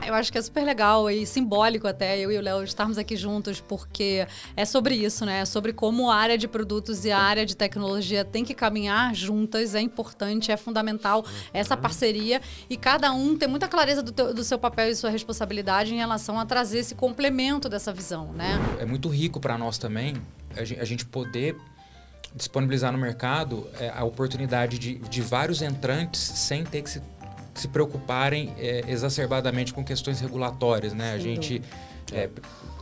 Eu acho que é super legal e simbólico até eu e o Léo estarmos aqui juntos, porque é sobre isso, né? É sobre como a área de produtos e a área de tecnologia tem que caminhar juntas, é importante, é fundamental essa parceria e cada um tem muita clareza do seu papel e sua responsabilidade em relação a trazer esse complemento dessa visão, né? É muito rico para nós também a gente poder disponibilizar no mercado a oportunidade de vários entrantes sem ter que se preocuparem exacerbadamente com questões regulatórias, né? A gente,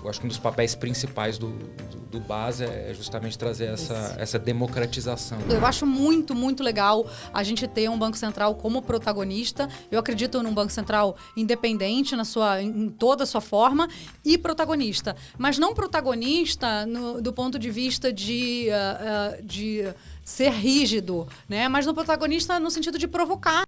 eu acho que um dos papéis principais do BAS é justamente trazer essa democratização. Eu acho muito, muito legal a gente ter um Banco Central como protagonista. Eu acredito num Banco Central independente em toda a sua forma e protagonista. Mas não protagonista do ponto de vista de ser rígido, né? Mas no protagonista no sentido de provocar.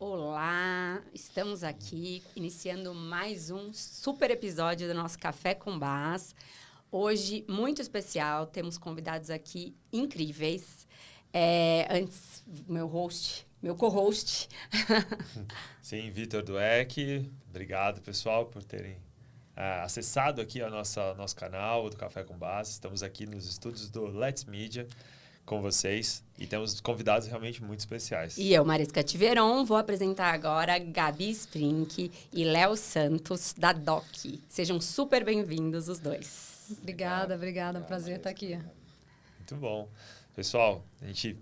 Olá, estamos aqui iniciando mais um super episódio do nosso Café com BAS. Hoje, muito especial, temos convidados aqui incríveis. Antes, meu co-host. Sim, Vitor Dueck. Obrigado, pessoal, por terem acessado aqui nosso canal do Café com BAS. Estamos aqui nos estúdios do Let's Media com vocês e temos convidados realmente muito especiais. E eu, Mariska Tiveron, vou apresentar agora Gabi Sprink e Léo Santos, da DOC. Sejam super bem-vindos os dois. Obrigada. Um prazer estar aqui. Muito bom. Pessoal, a gente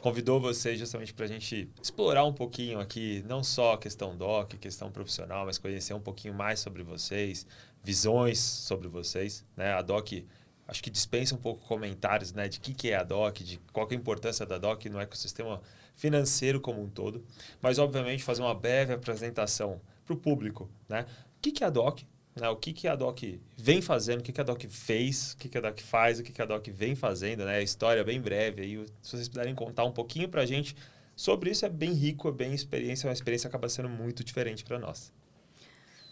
convidou vocês justamente para a gente explorar um pouquinho aqui, não só a questão DOC, questão profissional, mas conhecer um pouquinho mais sobre vocês, visões sobre vocês, né? A DOC, acho que dispensa um pouco comentários, né, de que é a DOC, de qual que é a importância da DOC no ecossistema financeiro como um todo. Mas, obviamente, fazer uma breve apresentação para o público, né? O que é a DOC? Né? O que a DOC vem fazendo, o que a DOC fez, o que a DOC faz, o que a DOC vem fazendo, né? A história é bem breve. Aí, se vocês puderem contar um pouquinho para a gente sobre isso, é bem rico, é bem experiência, uma experiência que acaba sendo muito diferente para nós.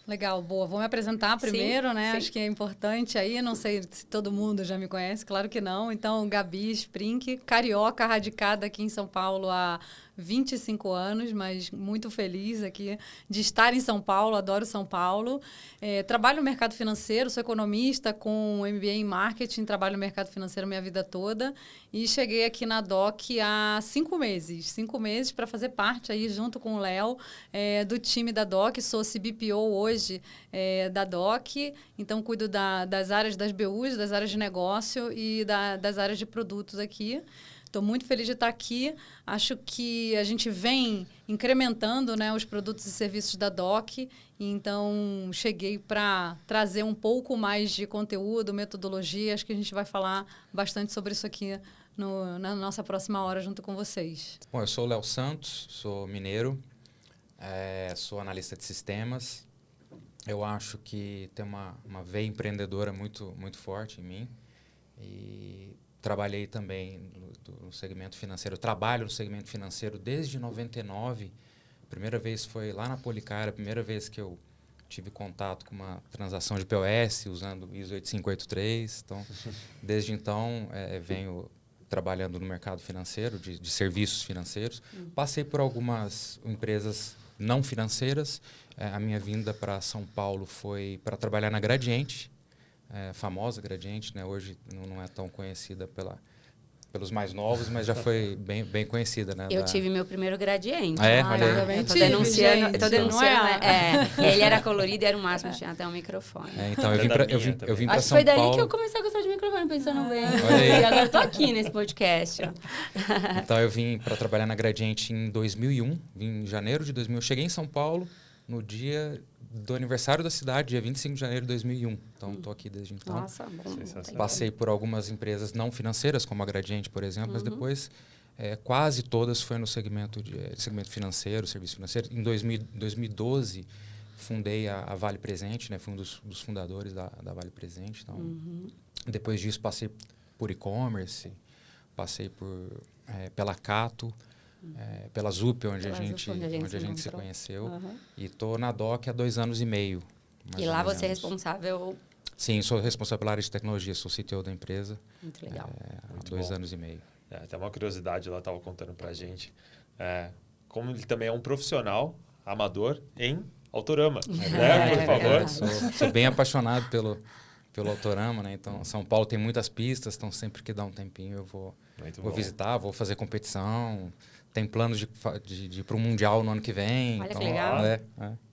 Legal, boa. Vou me apresentar primeiro, né? Sim. Acho que é importante aí. Não sei se todo mundo já me conhece, claro que não. Então, Gabi Sprink, carioca, radicada aqui em São Paulo há 25 anos, mas muito feliz aqui de estar em São Paulo, adoro São Paulo. Trabalho no mercado financeiro, sou economista com MBA em marketing, trabalho no mercado financeiro minha vida toda e cheguei aqui na DOC há 5 meses. 5 meses para fazer parte aí, junto com o Léo, do time da DOC. Sou CBPO hoje da DOC, então cuido das áreas das BUs, das áreas de negócio e das áreas de produtos aqui. Estou muito feliz de estar aqui. Acho que a gente vem incrementando, né, os produtos e serviços da DOC. Então, cheguei para trazer um pouco mais de conteúdo, metodologia. Acho que a gente vai falar bastante sobre isso aqui na nossa próxima hora junto com vocês. Bom, eu sou o Léo Santos, sou mineiro, sou analista de sistemas. Eu acho que tem uma veia empreendedora muito, muito forte em mim. E trabalhei também no segmento financeiro. Trabalho no segmento financeiro desde 99. A primeira vez foi lá na Policara, a primeira vez que eu tive contato com uma transação de POS usando ISO 8583. Então, desde então, venho trabalhando no mercado financeiro, de serviços financeiros. Passei por algumas empresas não financeiras. A minha vinda para São Paulo foi para trabalhar na Gradiente, famosa Gradiente, né? Hoje não é tão conhecida pelos mais novos, mas já foi bem conhecida, né? Eu tive meu primeiro Gradiente. Olha aí. Eu tô denunciando. Gente, Eu tô denunciando. não é? E ele era colorido e era o máximo, tinha até um microfone. Então, eu vim para Acho que São foi daí Paulo. que eu comecei a gostar de microfone, pensando bem. Olha aí. E agora eu tô aqui nesse podcast. Então, eu vim para trabalhar na Gradiente em 2001, vim em janeiro de 2000. Cheguei em São Paulo no dia do aniversário da cidade, dia 25 de janeiro de 2001. Então, estou aqui desde então. Nossa, bom. Passei por algumas empresas não financeiras, como a Gradiente, por exemplo, mas depois quase todas foi no segmento financeiro, serviço financeiro. Em 2012, fundei a Vale Presente, né? Fui um dos fundadores da Vale Presente. Então, depois disso, passei por e-commerce, passei pela Cato, pela Zup, onde a gente se conheceu. E estou na DOC há 2 anos e meio. E lá você é responsável Sim, sou responsável pela área de tecnologia, sou CTO da empresa. Muito legal. Há 2 anos e meio. Até uma curiosidade, ela estava contando pra gente. Como ele também é um profissional amador em Autorama. Né? Por favor. Sou bem apaixonado pelo Autorama, né? Então, São Paulo tem muitas pistas, então sempre que dá um tempinho eu vou visitar, vou fazer competição. Tem planos de ir para o Mundial no ano que vem. Olha então, que legal.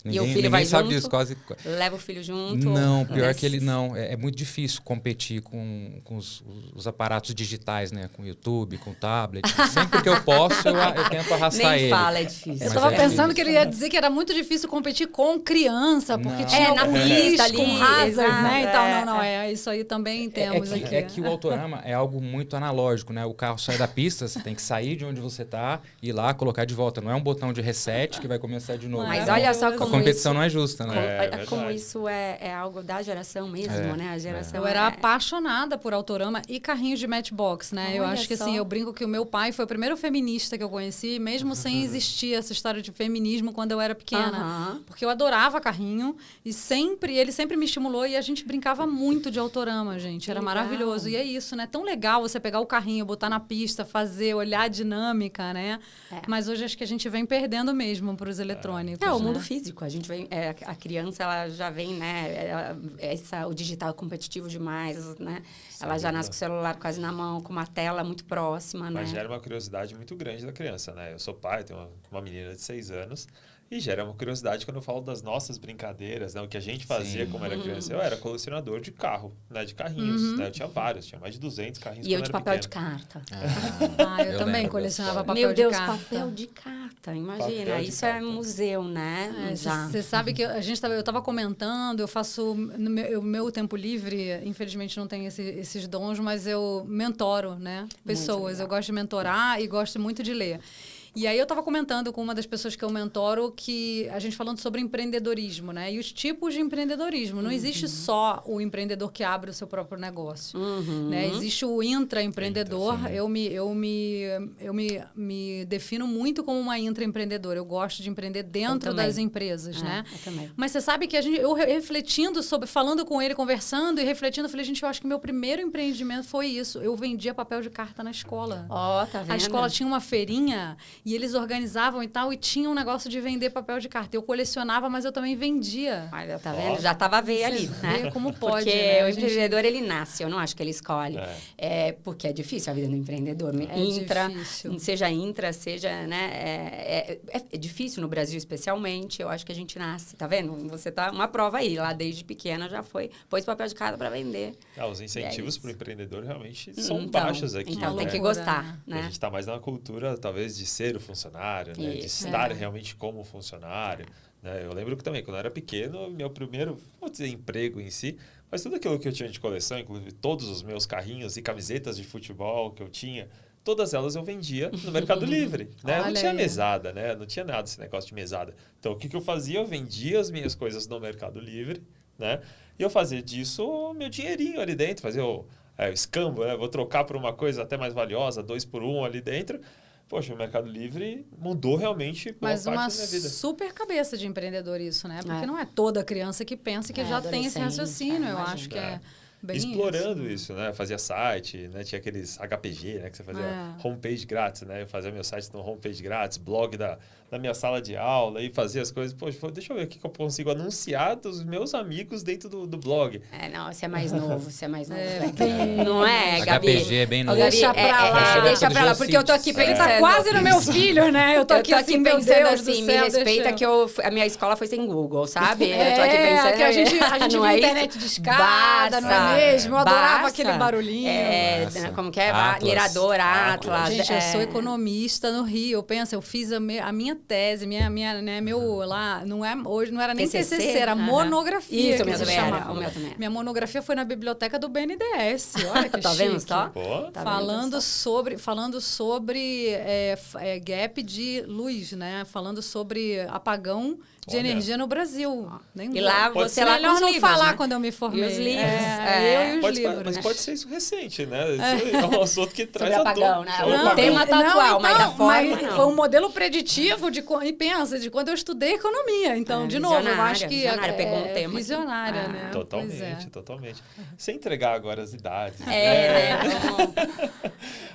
Ninguém, E o filho vai sabe junto? disso, quase. Leva o filho junto? Não, pior que ele não. É muito difícil competir com os aparatos digitais, né? Com o YouTube, com o tablet. Sempre que eu posso, eu tento arrastar ele. Nem fala, é difícil. Eu estava pensando que ele ia dizer que era muito difícil competir com criança, porque tinha na algum pista risco, ali, hazard, exato, né? Então, não, isso aí também temos aqui. É que o Autorama é algo muito analógico, né? O carro sai da pista, você tem que sair de onde você está, ir lá, colocar de volta. Não é um botão de reset que vai começar de novo. Mas olha só como a competição não é justa, né? Como isso é algo da geração mesmo, né? A geração eu era apaixonada por Autorama e carrinhos de Matchbox, né? Olha eu acho que só. assim, eu brinco que o meu pai foi o primeiro feminista que eu conheci, mesmo sem existir essa história de feminismo quando eu era pequena. Porque eu adorava carrinho e ele sempre me estimulou e a gente brincava muito de Autorama, gente. Era maravilhoso. E é isso, né? Tão legal você pegar o carrinho, botar na pista, fazer, olhar a dinâmica, né? Mas hoje acho que a gente vem perdendo mesmo para os eletrônicos. O mundo físico. A gente vem, a criança, ela já vem, né? O digital competitivo demais, né? Ela já nasce com o celular quase na mão, com uma tela muito próxima, né? Mas gera uma curiosidade muito grande da criança, né? Eu sou pai, tenho uma menina de 6 anos. E gera uma curiosidade quando eu falo das nossas brincadeiras, né? O que a gente fazia como era criança. Eu era colecionador de carro, né? De carrinhos, né? Eu tinha vários, tinha mais de 200 carrinhos. E eu de papel pequeno. de carta. Eu também colecionava papel Meu Deus, de carta. papel de carta, imagina. Papel de Isso carta. é museu, né? Você sabe que eu estava comentando, eu faço no meu tempo livre, infelizmente não tenho esses dons, mas eu mentoro, né? Pessoas. Eu gosto de mentorar e gosto muito de ler. E aí eu estava comentando com uma das pessoas que eu mentoro que a gente falando sobre empreendedorismo, né? E os tipos de empreendedorismo. Não existe só o empreendedor que abre o seu próprio negócio, né? Existe o intraempreendedor. Eu me defino muito como uma intraempreendedora. Eu gosto de empreender dentro das empresas, né? Eu também. Mas você sabe que eu refletindo sobre, falando com ele, conversando e refletindo, eu falei, gente, eu acho que meu primeiro empreendimento foi isso. Eu vendia papel de carta na escola. Tá vendo? A escola tinha uma feirinha e eles organizavam e tal, e tinha um negócio de vender papel de carta. Eu colecionava, mas eu também vendia. Olha, tá vendo? Já tava a veia ali, né? Como pode, porque né? o empreendedor, ele nasce, eu não acho que ele escolhe. Porque é difícil a vida do empreendedor. Difícil. Seja intra, seja, né? É difícil no Brasil, especialmente. Eu acho que a gente nasce, tá vendo? Você tá uma prova aí, lá desde pequena já pôs papel de carta para vender. Os incentivos para o empreendedor realmente são baixos aqui. Então tem né? que gostar, né? A gente está mais na cultura, talvez, de ser o funcionário, né? De estar realmente como funcionário. Né? Eu lembro que também, quando eu era pequeno, meu primeiro, vou dizer, emprego em si, mas tudo aquilo que eu tinha de coleção, inclusive todos os meus carrinhos e camisetas de futebol que eu tinha, todas elas eu vendia no Mercado Livre. Né? Eu não tinha mesada, né? Não tinha nada esse negócio de mesada. Então, o que eu fazia? Eu vendia as minhas coisas no Mercado Livre, né? E eu fazia disso o meu dinheirinho ali dentro, fazia o escambo, né? Vou trocar por uma coisa até mais valiosa, 2 por 1 ali dentro. Poxa, o Mercado Livre mudou realmente boa parte da minha vida. Mas uma super cabeça de empreendedor isso, né? Porque não é toda criança que pensa que já tem esse raciocínio. Eu acho que é bem explorando isso, né? Fazia site, né? Tinha aqueles HPG, né? Que você fazia homepage grátis, né? Eu fazia meu site no homepage grátis, blog da minha sala de aula e fazia as coisas. Poxa, deixa eu ver o que eu consigo anunciar dos meus amigos dentro do blog. Não, você é mais novo, não é, Gabi? HPG é bem novo. Deixa pra lá. Deixa pra lá, porque eu tô aqui pensando... Ele tá quase no meu filho, né? Eu tô aqui assim, meu pensando Deus assim, do me céu, respeita que a minha escola foi sem Google, sabe? Eu tô aqui É, pensando... que a gente viu internet discada, não é mesmo? Eu adorava aquele barulhinho. Como que é? Atlas. Mirador, Atlas. Gente, eu sou economista no Rio. Eu penso, eu fiz a minha tese, lá, hoje não era nem TCC, era monografia. Isso, que meu se também chamava. era. Minha monografia foi na biblioteca do BNDES. Olha que Tá chique. vendo só? Falando sobre gap de luz, né? Falando sobre apagão de energia no Brasil. Nem E lá Pode você ser lá melhor com os não livros, falar né? quando eu me formei. E os livros. Eu e os livros. Mas pode ser isso recente, né? Isso é um assunto que traz Sobre apagão, né? sobre O apagão. tema tá atual, mas a forma não. foi um modelo preditivo e pensa, de quando eu estudei economia. Então, de novo, eu acho que visionária, pegou um tema visionária, que- né? Totalmente, Pois é. totalmente. Sem entregar agora as idades. Né? Vamos-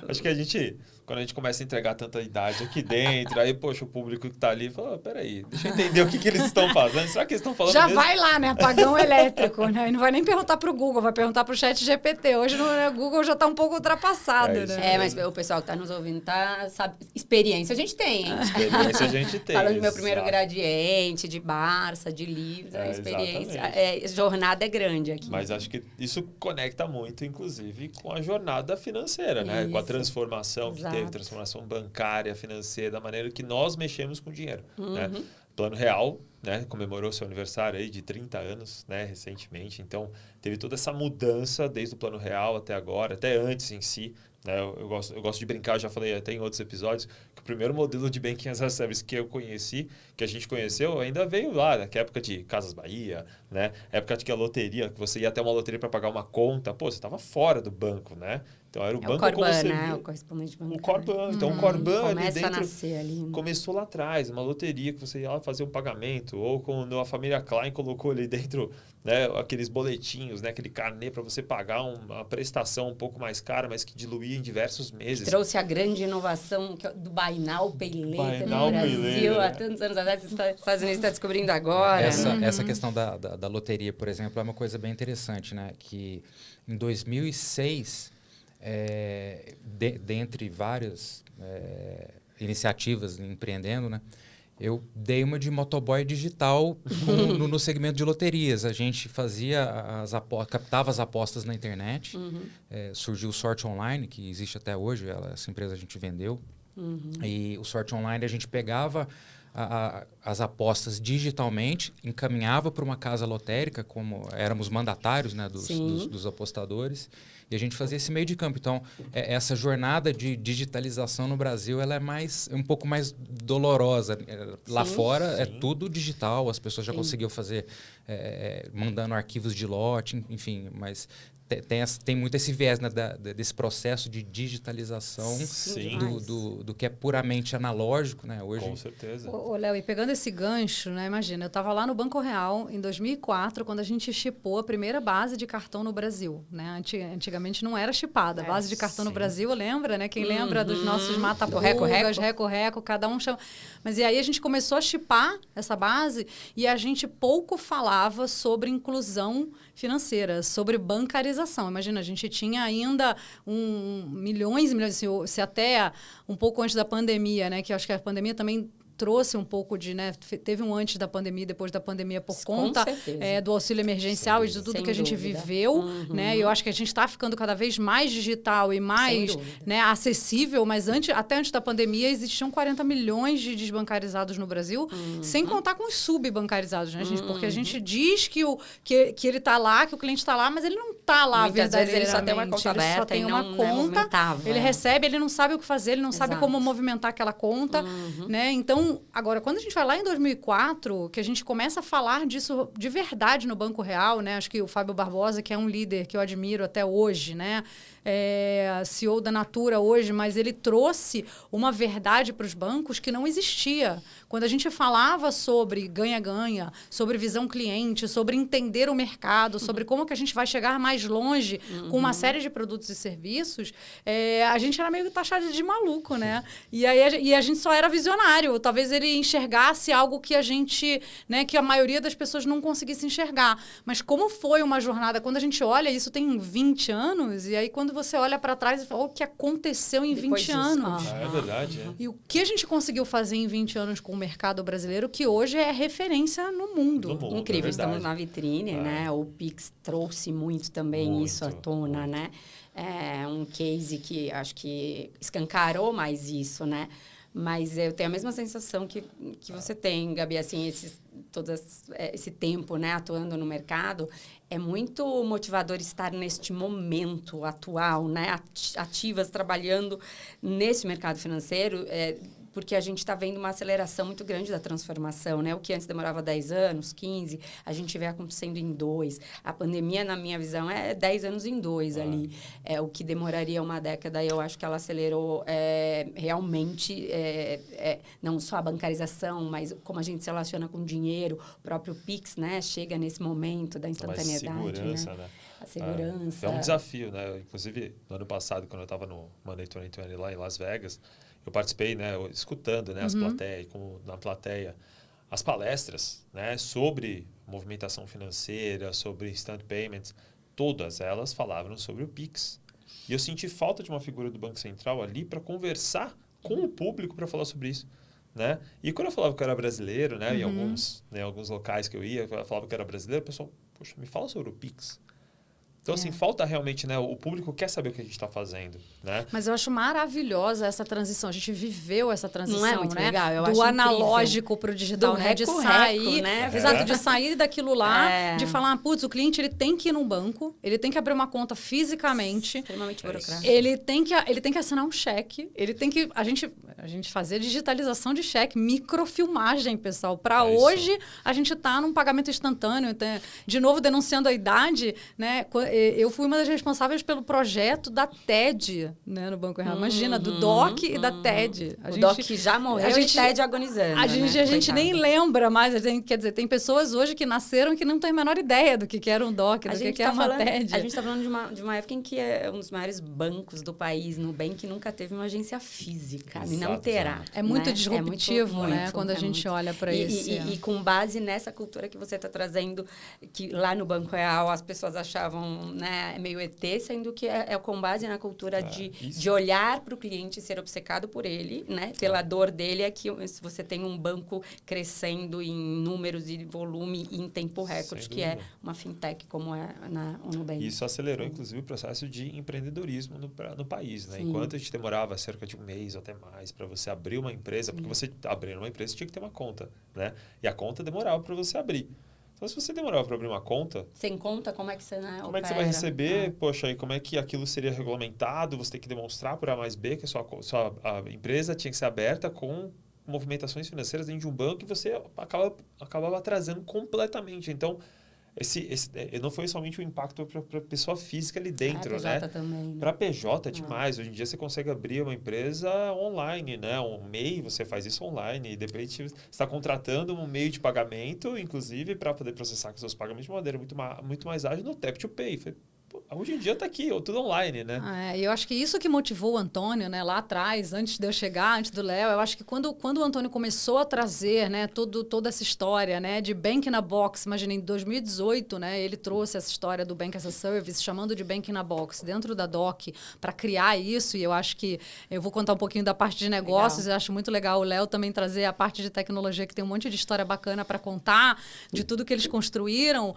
Acho que quando a gente começa a entregar tanta idade aqui dentro, aí, poxa, o público que tá ali fala, peraí, deixa eu entender o que eles estão fazendo. Será que eles estão falando Já mesmo? vai lá, né? Apagão elétrico, né? E não vai nem perguntar pro Google, vai perguntar pro chat GPT. Hoje o Google já tá um pouco ultrapassado, É isso né? mas o pessoal que tá nos ouvindo sabe, experiência a gente tem, hein? Experiência a gente tem. Falando do meu primeiro exato. gradiente, de Barça, de livros, a experiência, jornada é grande aqui. Mas acho que isso conecta muito, inclusive, com a jornada financeira, né? Com a Isso. transformação que teve, Exato. transformação bancária, financeira, da maneira que nós mexemos com o dinheiro, né? Uhum. Plano Real, né? Comemorou seu aniversário aí de 30 anos, né? Recentemente. Então, teve toda essa mudança desde o Plano Real até agora, até antes em si. Né? Eu gosto de brincar, eu já falei até em outros episódios, que o primeiro modelo de Banking as a Service que eu conheci, que a gente conheceu, ainda veio lá, naquela época de Casas Bahia, né? Época de que a loteria, que você ia até uma loteria para pagar uma conta, pô, você estava fora do banco, né? Então era o banco Corban, como né? serviço. O correspondente bancário. O Corban. Então, o Corban ali Começa a dentro nascer ali. Né? começou lá atrás, uma loteria que você ia lá fazer um pagamento, ou quando a família Klein colocou ali dentro, né, aqueles boletinhos, né, aquele carnê para você pagar uma prestação um pouco mais cara, mas que diluía em diversos meses. Trouxe a grande inovação do Buy Now, Pay Later Buy Now, no Pay Brasil, Later, há né? tantos anos atrás, os Estados Unidos está descobrindo agora. Essa questão da loteria, por exemplo, é uma coisa bem interessante, né? Que em 2006, dentre várias iniciativas empreendendo, né? Eu dei uma de motoboy digital no segmento de loterias. A gente fazia captava as apostas na internet. Surgiu o Sorte Online, que existe até hoje. Essa empresa a gente vendeu. E o Sorte Online, a gente pegava as apostas digitalmente, encaminhava para uma casa lotérica, como éramos mandatários, né, dos apostadores, e a gente fazia esse meio de campo. Então, essa jornada de digitalização no Brasil, ela é um pouco mais dolorosa. Lá fora é tudo digital, as pessoas já conseguiam fazer mandando arquivos de lote, enfim, mas tem muito esse viés, né, desse processo de digitalização do que é puramente analógico, né, hoje. Com certeza. Ô, Léo, e pegando esse gancho, né, imagina, eu estava lá no Banco Real em 2004, quando a gente chipou a primeira base de cartão no Brasil, né? Antigamente não era chipada. A base de cartão no Brasil, lembra, né? Quem lembra dos nossos mata-pulgas, reco-reco, cada um chama. Mas e aí a gente começou a chipar essa base e a gente pouco falava sobre inclusão financeira, sobre bancarização. Imagina, a gente tinha ainda milhões e milhões, se até um pouco antes da pandemia, né? Que eu acho que a pandemia também trouxe um pouco de, né? Teve um antes da pandemia, depois da pandemia, por conta do auxílio emergencial e de tudo que a gente viveu, né? E eu acho que a gente está ficando cada vez mais digital e mais, né, acessível, mas até antes da pandemia existiam 40 milhões de desbancarizados no Brasil, sem contar com os subbancarizados, né, gente? Porque a gente diz que ele está lá, que o cliente está lá, mas ele não está lá muitas vezes verdadeiramente. ele só tem uma conta aberta, ele só tem uma conta, ele recebe, ele não sabe o que fazer, ele não sabe como movimentar aquela conta, né? Então, agora, quando a gente vai lá em 2004, que a gente começa a falar disso de verdade no Banco Real, né? Acho que o Fábio Barbosa, que é um líder que eu admiro até hoje, né? CEO da Natura hoje, mas ele trouxe uma verdade para os bancos que não existia. Quando a gente falava sobre ganha-ganha, sobre visão cliente, sobre entender o mercado, sobre como que a gente vai chegar mais longe com uma série de produtos e serviços, a gente era meio taxado de maluco, né? E a gente só era visionário. Talvez ele enxergasse algo que a gente, né, que a maioria das pessoas não conseguisse enxergar. Mas como foi uma jornada, quando a gente olha, isso tem 20 anos, e aí quando você olha para trás e fala, o que aconteceu em 20 anos? É verdade. E o que a gente conseguiu fazer em 20 anos com o mercado brasileiro, que hoje é referência no mundo. Incrível, estamos na vitrine, né? O Pix trouxe muito também isso à tona, né? É um case que acho que escancarou mais isso, né? Mas eu tenho a mesma sensação que você tem, Gabi, assim, esse tempo, né, atuando no mercado, é muito motivador estar neste momento atual, né, ativas, trabalhando nesse mercado financeiro, porque a gente está vendo uma aceleração muito grande da transformação, né? O que antes demorava 10 anos, 15, a gente vê acontecendo em 2. A pandemia, na minha visão, é 10 anos em 2 ali. É o que demoraria uma década, e eu acho que ela acelerou realmente, não só a bancarização, mas como a gente se relaciona com dinheiro, o próprio Pix, né? Chega nesse momento da instantaneidade, segurança, né? A segurança. É um desafio, né? Inclusive, no ano passado, quando eu estava no Monday 2020 lá em Las Vegas, eu participei, né? Escutando, né? As plateias, na plateia, as palestras, né? Sobre movimentação financeira, sobre instant payments, todas elas falavam sobre o Pix. E eu senti falta de uma figura do Banco Central ali para conversar com o público para falar sobre isso. Né? E quando eu falava que eu era brasileiro, né? Em alguns locais que eu ia, eu falava que eu era brasileiro, o pessoal, poxa, me fala sobre o Pix. Então, assim, falta realmente, né? O público quer saber o que a gente está fazendo, né? Mas eu acho maravilhosa essa transição. A gente viveu essa transição, não é muito né? legal? Eu do acho analógico para o digital, do né? De reco-reco, sair, né? Exato, de sair daquilo lá, de É. falar, putz, o cliente ele tem que ir num banco, ele tem que abrir uma conta fisicamente. Extremamente burocrático. Ele tem que assinar um cheque. Ele tem que... A gente fazer digitalização de cheque, microfilmagem, pessoal. Para hoje, a gente está num pagamento instantâneo. Então, de novo, denunciando a idade, né? Eu fui uma das responsáveis pelo projeto da TED, né, no Banco Real. Imagina, do DOC e da TED. O DOC já morreu e TED agonizando. A gente nem lembra mais. Quer dizer, tem pessoas hoje que nasceram que não têm a menor ideia do que era um DOC, do que era uma TED. A gente está falando de uma época em que é um dos maiores bancos do país, Nubank, nunca teve uma agência física. E não terá. É muito disruptivo, muito, né? Quando a gente olha para isso. E com base nessa cultura que você está trazendo, que lá no Banco Real as pessoas achavam, né, meio ET, sendo que é com base na cultura de olhar para o cliente e ser obcecado por ele, né? Pela dor dele, é que se você tem um banco crescendo em números e volume e em tempo recorde, que é uma fintech como é o Nubank. Isso acelerou, inclusive, o processo de empreendedorismo no país, né? Enquanto a gente demorava cerca de um mês ou até mais para você abrir uma empresa, porque você abrindo uma empresa tinha que ter uma conta, né? E a conta demorava para você abrir. Então, se você demorava para abrir uma conta... Sem conta, como é que você Como é que você vai receber? Poxa, e como é que aquilo seria regulamentado? Você tem que demonstrar por A mais B que a sua empresa tinha que ser aberta com movimentações financeiras dentro de um banco e você acabava atrasando completamente. Então, não foi somente o impacto para a pessoa física ali dentro, né? Para PJ é demais. Hoje em dia você consegue abrir uma empresa online, né? Um MEI, você faz isso online. E depois você está contratando um meio de pagamento, inclusive, para poder processar seus pagamentos de maneira muito mais ágil no Tap to Pay. Hoje em dia está aqui, tudo online, né? E eu acho que isso que motivou o Antônio, né, lá atrás, antes de eu chegar, antes do Léo, eu acho que quando o Antônio começou a trazer, né, toda essa história, né, de Bank in a Box, imagina, em 2018, né, ele trouxe essa história do Bank as a Service, chamando de Bank in a Box, dentro da DOC, para criar isso, e eu acho que eu vou contar um pouquinho da parte de negócios, eu acho muito legal o Léo também trazer a parte de tecnologia, que tem um monte de história bacana para contar, de tudo que eles construíram.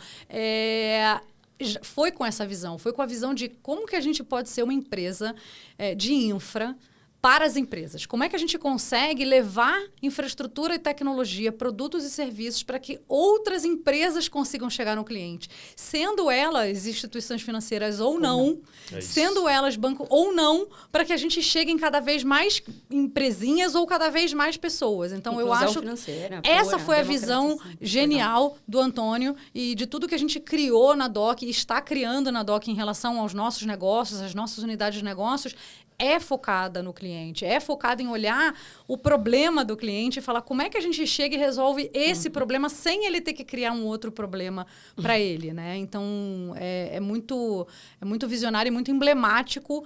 Foi com essa visão, foi com a visão de como que a gente pode ser uma empresa de infra para as empresas. Como é que a gente consegue levar infraestrutura e tecnologia, produtos e serviços para que outras empresas consigam chegar no cliente? Sendo elas instituições financeiras ou não, sendo elas banco ou não, para que a gente chegue em cada vez mais empresinhas ou cada vez mais pessoas. Então, eu acho que essa foi a visão genial do Antônio e de tudo que a gente criou na DOC e está criando na DOC em relação aos nossos negócios, às nossas unidades de negócios, é focada no cliente, é focada em olhar o problema do cliente e falar como é que a gente chega e resolve esse problema sem ele ter que criar um outro problema para ele, né? Então, é muito visionário e muito emblemático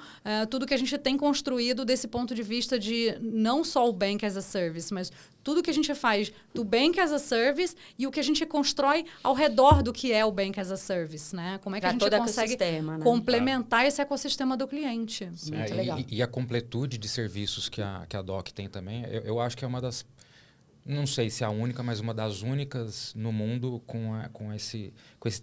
tudo que a gente tem construído desse ponto de vista de não só o Bank as a Service, mas tudo que a gente faz do Bank as a Service e o que a gente constrói ao redor do que é o Bank as a Service, né? Como é que a gente consegue complementar esse ecossistema do cliente. Muito legal. E a completude de serviços que a DOC tem também, eu acho que é uma das, não sei se é a única, mas uma das únicas no mundo com esse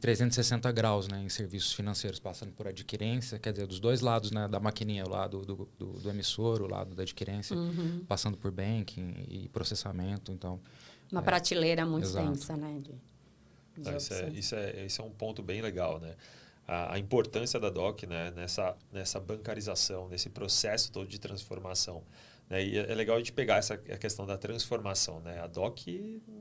360 graus, né, em serviços financeiros, passando por adquirência, quer dizer, dos dois lados, né, da maquininha, o lado do emissor, o lado da adquirência, passando por banking e processamento, então... Uma prateleira muito extensa, né? Isso é um ponto bem legal, né? A importância da DOC, né, nessa bancarização, nesse processo todo de transformação. né? E é legal a gente pegar a questão da transformação, né? A Doc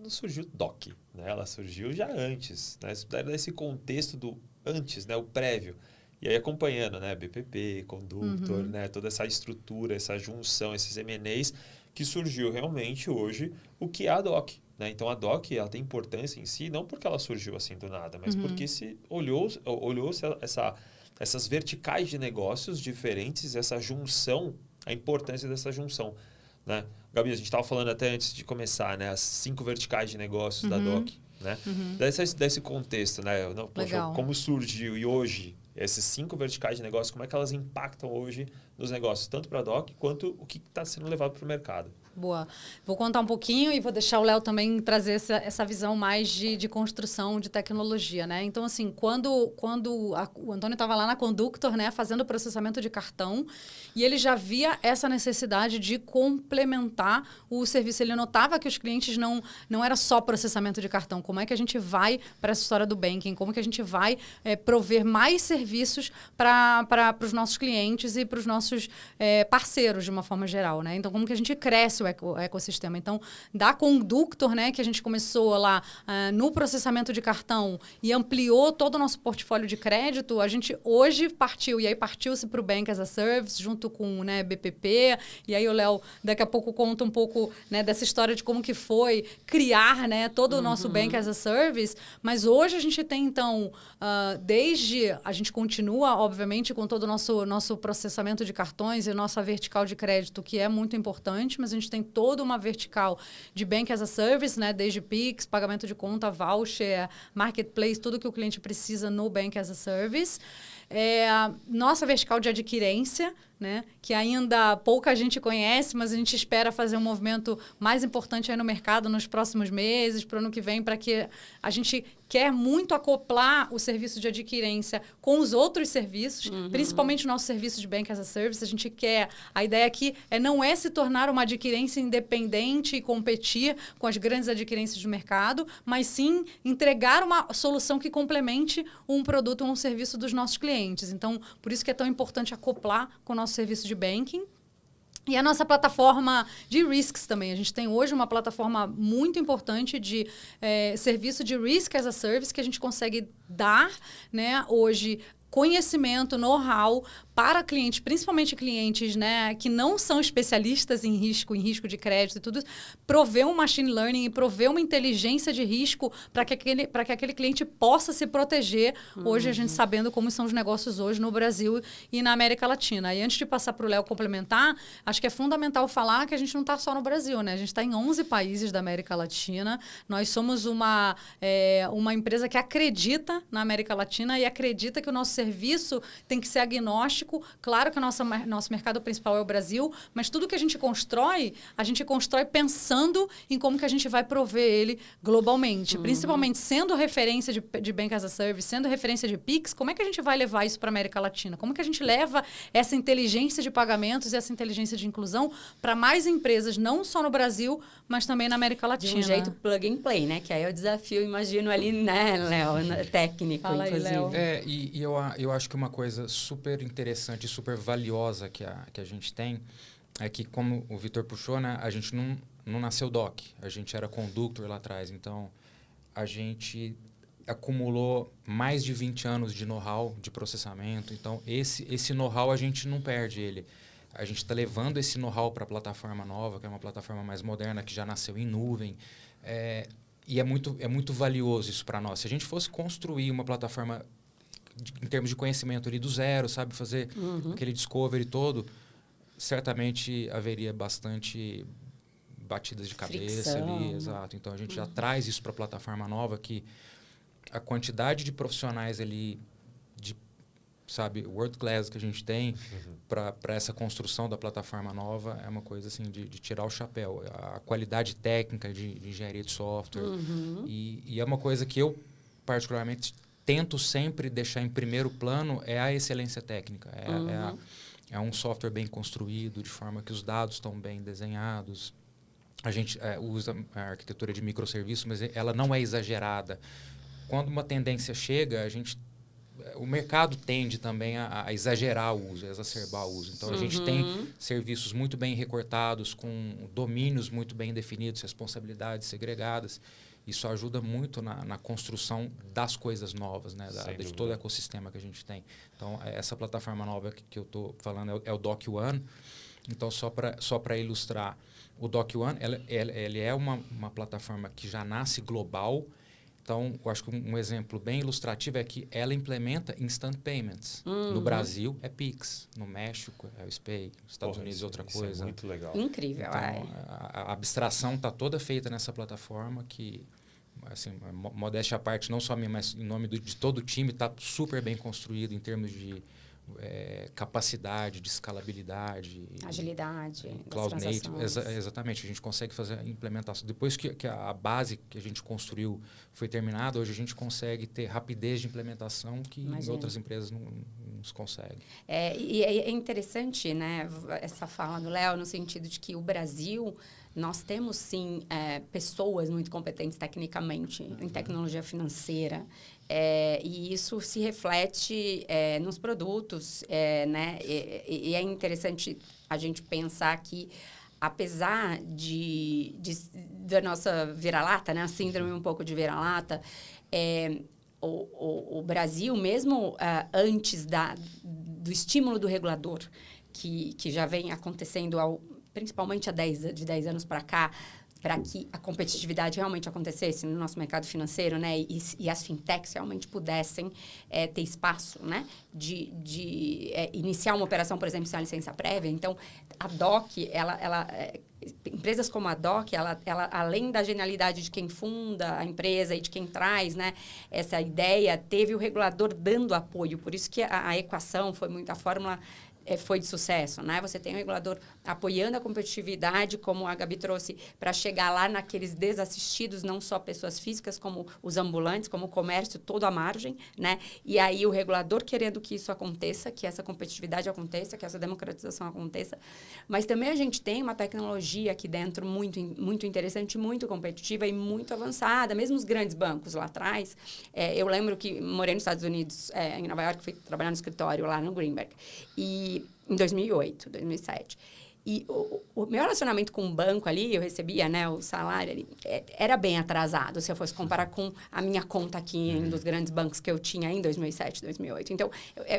não surgiu Doc, né? Ela surgiu já antes, né? Desse contexto do antes, né? O prévio. E aí acompanhando, né? BPP, Conductor, né? Toda essa estrutura, essa junção, esses M&As que surgiu realmente hoje o que é a Doc. Né? Então, a Doc ela tem importância em si, não porque ela surgiu assim do nada, mas porque se olhou essas verticais de negócios diferentes, essa junção, a importância dessa junção. Né? Gabi, a gente estava falando até antes de começar, né? As 5 verticais de negócios da Doc. Né? Desse contexto, né? Não, poxa, como surgiu e hoje esses 5 verticais de negócio, como é que elas impactam hoje nos negócios, tanto para a Doc quanto o que está sendo levado para o mercado? Boa. Vou contar um pouquinho e vou deixar o Léo também trazer essa visão mais de construção, de tecnologia, né? Então, assim, quando o Antônio estava lá na Conductor, né, fazendo processamento de cartão, e ele já via essa necessidade de complementar o serviço. Ele notava que os clientes não era só processamento de cartão. Como é que a gente vai para essa história do banking? Como que a gente vai prover mais serviços para os nossos clientes e para os nossos parceiros, de uma forma geral, né? Então, como que a gente cresce o ecossistema. Então, da Conductor, né, que a gente começou lá no processamento de cartão e ampliou todo o nosso portfólio de crédito, a gente hoje partiu-se para o Bank as a Service, junto com, né, BPP, e aí o Léo daqui a pouco conta um pouco, né, dessa história de como que foi criar, né, todo o nosso Bank as a Service, mas hoje a gente tem, então, a gente continua, obviamente, com todo o nosso processamento de cartões e nossa vertical de crédito, que é muito importante, mas a gente tem toda uma vertical de Bank as a Service, né? Desde Pix, pagamento de conta, voucher, marketplace, tudo que o cliente precisa no Bank as a Service. Nossa vertical de adquirência, né? Que ainda pouca gente conhece, mas a gente espera fazer um movimento mais importante aí no mercado nos próximos meses, para o ano que vem, para que a gente quer muito acoplar o serviço de adquirência com os outros serviços, principalmente o nosso serviço de Bank as a Service. A gente quer... A ideia aqui não é se tornar uma adquirência independente e competir com as grandes adquirências do mercado, mas sim entregar uma solução que complemente um produto ou um serviço dos nossos clientes. Então, por isso que é tão importante acoplar com o nosso serviço de banking. E a nossa plataforma de risks também. A gente tem hoje uma plataforma muito importante de serviço de risk as a service, que a gente consegue dar, né, hoje conhecimento, know-how para clientes, principalmente clientes, né, que não são especialistas em risco de crédito e tudo, prover um machine learning e prover uma inteligência de risco para que aquele cliente possa se proteger. Hoje, a gente sabendo como são os negócios hoje no Brasil e na América Latina. E antes de passar para o Léo complementar, acho que é fundamental falar que a gente não está só no Brasil, né? A gente está em 11 países da América Latina. Nós somos uma empresa que acredita na América Latina e acredita que o nosso serviço tem que ser agnóstico. Claro que o nosso mercado principal é o Brasil, mas tudo que a gente constrói pensando em como que a gente vai prover ele globalmente. Principalmente sendo referência de Bank as a Service, sendo referência de Pix, como é que a gente vai levar isso para a América Latina? Como que a gente leva essa inteligência de pagamentos e essa inteligência de inclusão para mais empresas, não só no Brasil, mas também na América Latina? De um jeito plug and play, né? Que aí é o desafio, imagino ali, né, Léo? Técnico, fala inclusive. Aí, Léo. Eu acho que uma coisa super interessante e super valiosa que a gente tem é que, como o Vitor puxou, né, a gente não nasceu Doc, a gente era Conductor lá atrás. Então, a gente acumulou mais de 20 anos de know-how de processamento. Então, esse know-how a gente não perde ele. A gente está levando esse know-how para a plataforma nova, que é uma plataforma mais moderna, que já nasceu em nuvem. E é muito valioso isso para nós. Se a gente fosse construir uma plataforma em termos de conhecimento ali do zero, sabe? Fazer aquele discovery todo, certamente haveria bastante batidas de cabeça ali. Exato. Então, a gente já traz isso para a plataforma nova, que a quantidade de profissionais ali, sabe, world class que a gente tem para essa construção da plataforma nova é uma coisa assim de tirar o chapéu. A qualidade técnica de engenharia de software. E é uma coisa que eu, particularmente, tento sempre deixar em primeiro plano é a excelência técnica. É um software bem construído, de forma que os dados estão bem desenhados. A gente usa a arquitetura de microserviços, mas ela não é exagerada. Quando uma tendência chega, a gente o mercado tende também a exagerar o uso, a exacerbar o uso. Então, a gente tem serviços muito bem recortados, com domínios muito bem definidos, responsabilidades segregadas. Isso ajuda muito na construção das coisas novas, né? De todo o ecossistema que a gente tem. Então, essa plataforma nova que eu estou falando é o Doc One. Então, só para ilustrar, o Doc One ele é uma plataforma que já nasce global. Então, eu acho que um exemplo bem ilustrativo é que ela implementa Instant Payments. No Brasil, é Pix. No México, é o SPAY. Nos Estados Unidos é outra coisa. Isso é muito legal. Incrível. Então, a abstração está toda feita nessa plataforma que, assim, modéstia à parte, não só minha, mas em nome de todo o time, está super bem construído em termos de capacidade, de escalabilidade. Agilidade. Cloud native. Exatamente. A gente consegue fazer a implementação. Depois que a base que a gente construiu foi terminada, hoje a gente consegue ter rapidez de implementação que em outras empresas não se consegue. E é interessante, né, essa fala do Léo, no sentido de que o Brasil, nós temos, sim, pessoas muito competentes tecnicamente em tecnologia financeira. E isso se reflete nos produtos, né? E é interessante a gente pensar que, apesar da nossa vira-lata, né? A síndrome um pouco de vira-lata, o Brasil, mesmo antes do estímulo do regulador, que já vem acontecendo principalmente de 10 anos para cá, para que a competitividade realmente acontecesse no nosso mercado financeiro, né? E as fintechs realmente pudessem ter espaço, né? De iniciar uma operação, por exemplo, sem a licença prévia. Então, a DOC, empresas como a DOC, ela, além da genialidade de quem funda a empresa e de quem traz, né, essa ideia, teve o regulador dando apoio. Por isso que a equação foi muito a fórmula... foi de sucesso, né? Você tem um regulador apoiando a competitividade, como a Gabi trouxe, para chegar lá naqueles desassistidos, não só pessoas físicas, como os ambulantes, como o comércio, toda a margem, né? E aí o regulador querendo que isso aconteça, que essa competitividade aconteça, que essa democratização aconteça. Mas também a gente tem uma tecnologia aqui dentro muito, muito interessante, muito competitiva e muito avançada. Mesmo os grandes bancos lá atrás. Eu lembro que morei nos Estados Unidos, em Nova York, fui trabalhar no escritório lá no Greenberg. E em 2008, 2007. E o meu relacionamento com o banco ali, eu recebia, né, o salário ali, era bem atrasado, se eu fosse comparar com a minha conta aqui em dos grandes bancos que eu tinha em 2007, 2008. Então,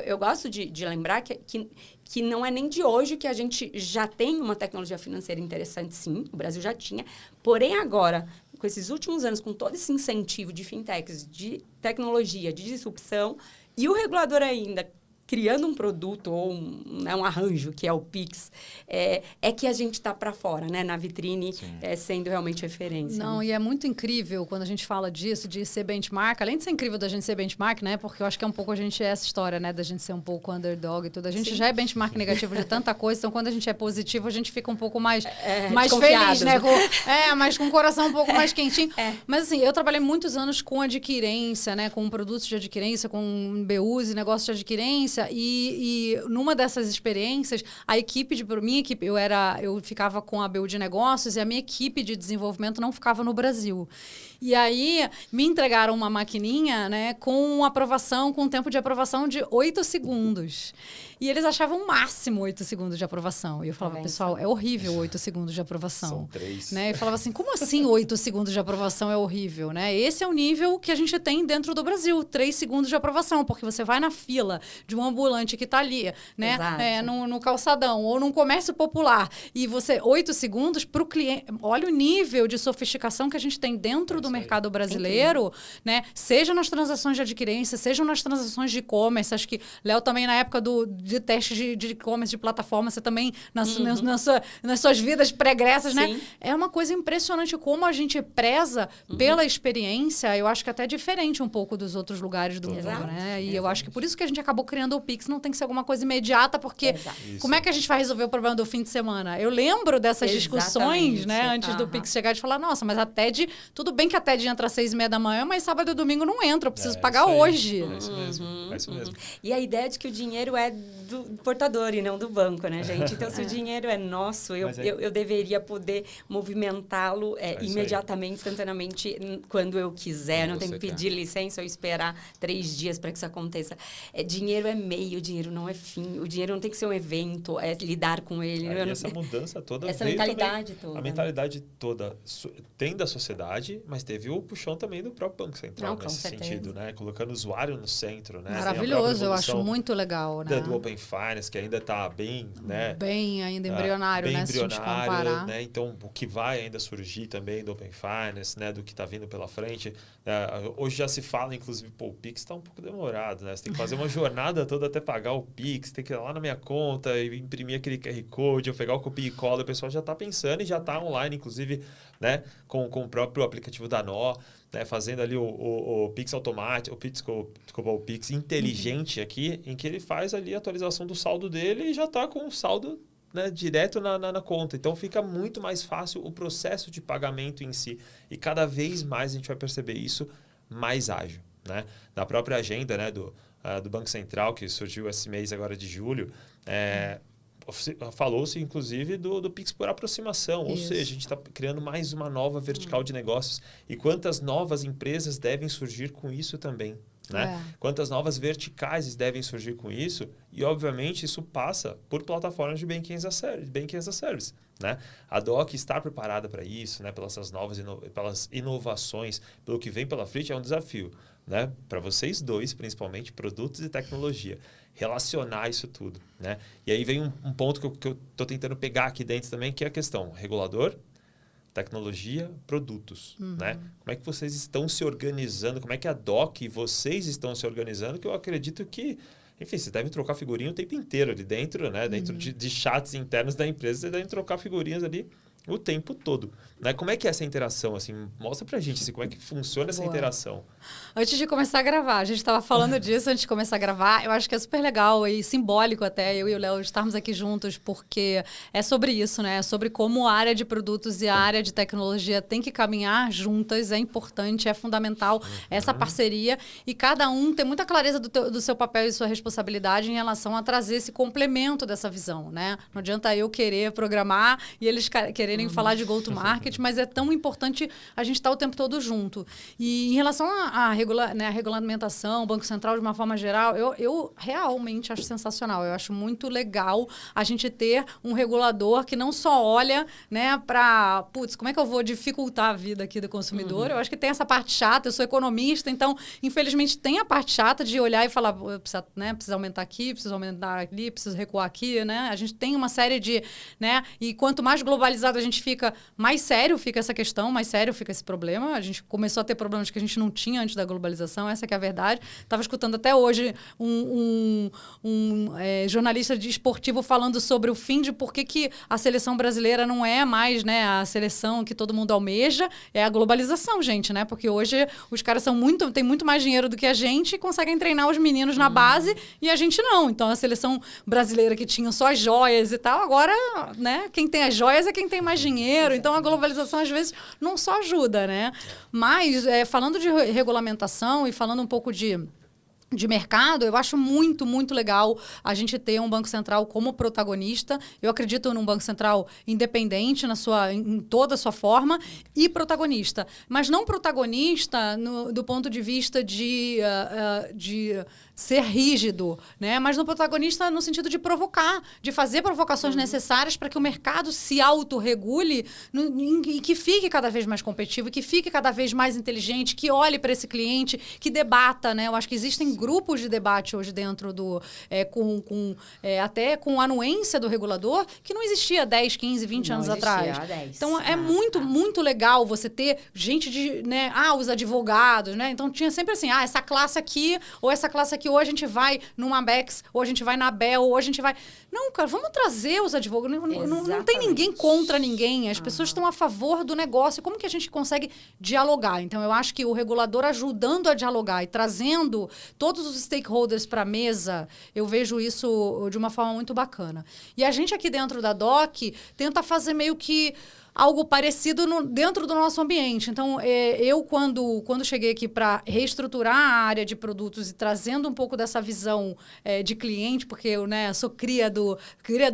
eu gosto de lembrar que não é nem de hoje que a gente já tem uma tecnologia financeira interessante, sim, o Brasil já tinha, porém agora, com esses últimos anos, com todo esse incentivo de fintechs, de tecnologia, de disrupção, e o regulador ainda criando um produto ou um arranjo, que é o Pix, que a gente está para fora, né? Na vitrine, sendo realmente referência. Não, né? E é muito incrível quando a gente fala disso, de ser benchmark. Além de ser incrível da gente ser benchmark, né? Porque eu acho que é um pouco a gente essa história, né? Da gente ser um pouco underdog e tudo. A gente já é benchmark negativo de tanta coisa, então quando a gente é positivo, a gente fica um pouco mais feliz, né? Mas com o coração um pouco mais quentinho. Mas assim, eu trabalhei muitos anos com adquirência, né? Com produtos de adquirência, com BUs e negócios de adquirência. E numa dessas experiências, a equipe minha equipe, eu ficava com a BU de negócios e a minha equipe de desenvolvimento não ficava no Brasil. E aí me entregaram uma maquininha, né, com aprovação, com tempo de aprovação de 8 segundos. E eles achavam o máximo 8 segundos de aprovação. E eu falava, pessoal, é horrível 8 segundos de aprovação. São 3. Né? Eu falava assim, como assim 8 segundos de aprovação é horrível? Né? Esse é o nível que a gente tem dentro do Brasil, 3 segundos de aprovação, porque você vai na fila de um ambulante que está ali, né? No calçadão, ou num comércio popular, e você, 8 segundos para o cliente. Olha o nível de sofisticação que a gente tem dentro do mercado brasileiro, né? Seja nas transações de adquirência, seja nas transações de e-commerce. Acho que Léo também, na época de teste de e-commerce, de plataforma, você também, nas suas vidas pregressas, né? É uma coisa impressionante como a gente preza pela experiência, eu acho que até diferente um pouco dos outros lugares do mundo, né? E eu acho que por isso que a gente acabou criando o Pix não tem que ser alguma coisa imediata, porque como é que a gente vai resolver o problema do fim de semana? Eu lembro dessas discussões, né, antes do Pix chegar, de falar, nossa, mas a TED, tudo bem que a TED entra às 6h30 da manhã, mas sábado e domingo não entra, eu preciso pagar hoje. É isso mesmo, é isso mesmo. E a ideia de que o dinheiro é do portador e não do banco, né, gente? Então, se o dinheiro é nosso, eu deveria poder movimentá-lo imediatamente, instantaneamente, quando eu quiser. Eu não tenho que pedir licença ou esperar 3 dias para que isso aconteça. Dinheiro é meio, dinheiro não é fim. O dinheiro não tem que ser um evento, é lidar com ele. E essa mudança toda essa mentalidade toda. A mentalidade toda tem da sociedade, mas teve o puxão também do próprio Banco Central nesse sentido, né? Colocando o usuário no centro, né? Maravilhoso, eu acho muito legal, né? Do Open Finance, que ainda está bem, né? Bem ainda embrionário, bem né? Se a gente comparar. Né? Então, o que vai ainda surgir também do Open Finance, né? Do que está vindo pela frente. Hoje já se fala, inclusive, o Pix está um pouco demorado, né? Você tem que fazer uma jornada toda até pagar o Pix, tem que ir lá na minha conta e imprimir aquele QR Code, ou pegar o copia e cola. O pessoal já está pensando e já está online, inclusive, né? Com o próprio aplicativo da Nó, né? Fazendo ali o Pix automático, o Pix inteligente aqui, em que ele faz ali a atualização do saldo dele e já está com o saldo, né, direto na conta. Então, fica muito mais fácil o processo de pagamento em si. E cada vez mais a gente vai perceber isso mais ágil, né? Na própria agenda, né, do Banco Central, que surgiu esse mês agora de julho, falou-se, inclusive, do Pix por aproximação. Ou seja, a gente está criando mais uma nova vertical de negócios. E quantas novas empresas devem surgir com isso também, né? Quantas novas verticais devem surgir com isso? E, obviamente, isso passa por plataformas de Banking as a Service, né? A DOC está preparada para isso, né? Pelas pelas inovações, pelo que vem pela frente, é um desafio, né? Para vocês dois, principalmente, produtos e tecnologia, relacionar isso tudo, né? E aí vem um ponto que eu estou tentando pegar aqui dentro também, que é a questão regulador, tecnologia, produtos, né? Como é que vocês estão se organizando? Como é que a DOC e vocês estão se organizando? Que eu acredito que, enfim, vocês devem trocar figurinha o tempo inteiro ali dentro, né? Dentro de chats internos da empresa, vocês devem trocar figurinhas ali o tempo todo, né? Como é que é essa interação? Assim, mostra pra gente assim, como é que funciona essa interação. Antes de começar a gravar, a gente estava falando disso antes de começar a gravar. Eu acho que é super legal e simbólico até eu e o Léo estarmos aqui juntos, porque é sobre isso, né? É sobre como a área de produtos e a área de tecnologia tem que caminhar juntas. É importante, é fundamental essa parceria. E cada um tem muita clareza do seu papel e sua responsabilidade em relação a trazer esse complemento dessa visão, né? Não adianta eu querer programar e eles quererem falar de go-to-market, mas é tão importante a gente estar o tempo todo junto. E em relação à regulamentação, Banco Central de uma forma geral, eu realmente acho sensacional. Eu acho muito legal a gente ter um regulador que não só olha, né, para, como é que eu vou dificultar a vida aqui do consumidor? Eu acho que tem essa parte chata, eu sou economista, então, infelizmente, tem a parte chata de olhar e falar, precisa aumentar aqui, precisa aumentar ali, precisa recuar aqui, né? A gente tem uma série de, né, e quanto mais globalizado a gente fica, mais sério fica essa questão, mais sério fica esse problema. A gente começou a ter problemas que a gente não tinha antes da globalização, essa que é a verdade. Estava escutando até hoje um jornalista esportivo falando sobre o fim de por que a seleção brasileira não é mais, né, a seleção que todo mundo almeja, é a globalização, gente, né? Porque hoje os caras têm muito mais dinheiro do que a gente e conseguem treinar os meninos na base e a gente não. Então, a seleção brasileira que tinha só as joias e tal, agora, né, quem tem as joias é quem tem mais dinheiro. Então, a globalização, às vezes, não só ajuda, né? Mas, falando de regulamentação e falando um pouco de mercado, eu acho muito, muito legal a gente ter um Banco Central como protagonista. Eu acredito num Banco Central independente em toda a sua forma e protagonista. Mas não protagonista do ponto de vista de ser rígido, né? Mas no protagonista no sentido de provocar, de fazer provocações necessárias para que o mercado se autorregule e que fique cada vez mais competitivo, que fique cada vez mais inteligente, que olhe para esse cliente, que debata, né? Eu acho que existem grupos de debate hoje dentro até com a anuência do regulador, que não existia 10, 15, 20 anos atrás. Então, é muito legal você ter gente né? Os advogados, né? Então, tinha sempre assim, essa classe aqui, ou essa classe aqui, ou a gente vai numa Abex, ou a gente vai na Bel, ou a gente vai... Não, cara, vamos trazer os advogados. Não tem ninguém contra ninguém. As pessoas estão a favor do negócio. Como que a gente consegue dialogar? Então, eu acho que o regulador ajudando a dialogar e trazendo todo todos os stakeholders para a mesa, eu vejo isso de uma forma muito bacana. E a gente aqui dentro da DOC tenta fazer meio que algo parecido dentro do nosso ambiente. Então, eu, quando cheguei aqui para reestruturar a área de produtos e trazendo um pouco dessa visão de cliente, porque eu sou cria do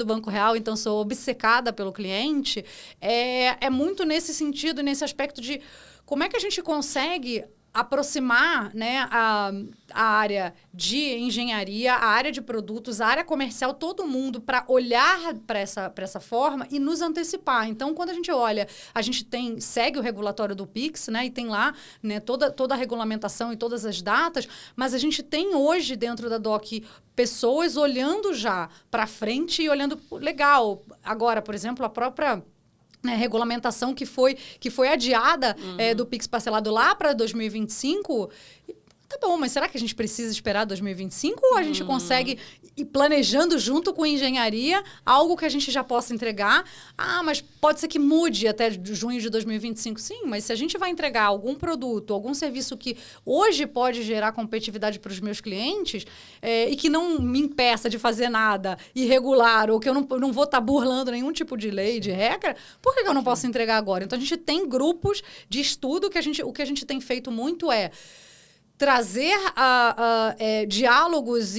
Banco Real, então sou obcecada pelo cliente, é muito nesse sentido, nesse aspecto de como é que a gente consegue aproximar, né, a área de engenharia, a área de produtos, a área comercial, todo mundo para olhar para essa forma e nos antecipar. Então, quando a gente olha, a gente segue o regulatório do PIX, né, e tem lá, né, toda a regulamentação e todas as datas, mas a gente tem hoje dentro da DOC pessoas olhando já para frente e olhando, legal, agora, por exemplo, a própria regulamentação que foi adiada do PIX parcelado lá para 2025. Tá bom, mas será que a gente precisa esperar 2025 ou a gente consegue ir planejando junto com a engenharia algo que a gente já possa entregar? Ah, mas pode ser que mude até junho de 2025. Sim, mas se a gente vai entregar algum produto, algum serviço que hoje pode gerar competitividade para os meus clientes e que não me impeça de fazer nada irregular ou que eu não vou estar burlando nenhum tipo de lei, de regra, por que eu não posso entregar agora? Então, a gente tem grupos de estudo o que a gente tem feito muito trazer diálogos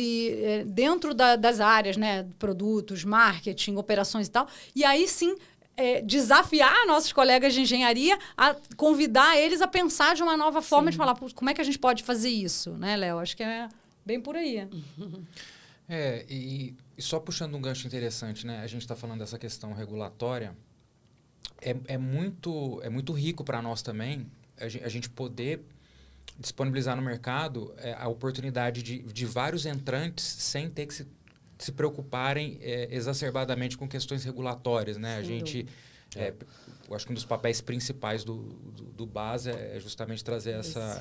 dentro das áreas, né? Produtos, marketing, operações e tal. E aí, sim, desafiar nossos colegas de engenharia a convidar eles a pensar de uma nova forma de falar, como é que a gente pode fazer isso, né, Léo? Acho que é bem por aí. E só puxando um gancho interessante, né? A gente está falando dessa questão regulatória. É muito rico para nós também a gente poder disponibilizar no mercado a oportunidade de vários entrantes sem ter que se preocuparem exacerbadamente com questões regulatórias, né? A gente, eu acho que um dos papéis principais do BAS é justamente trazer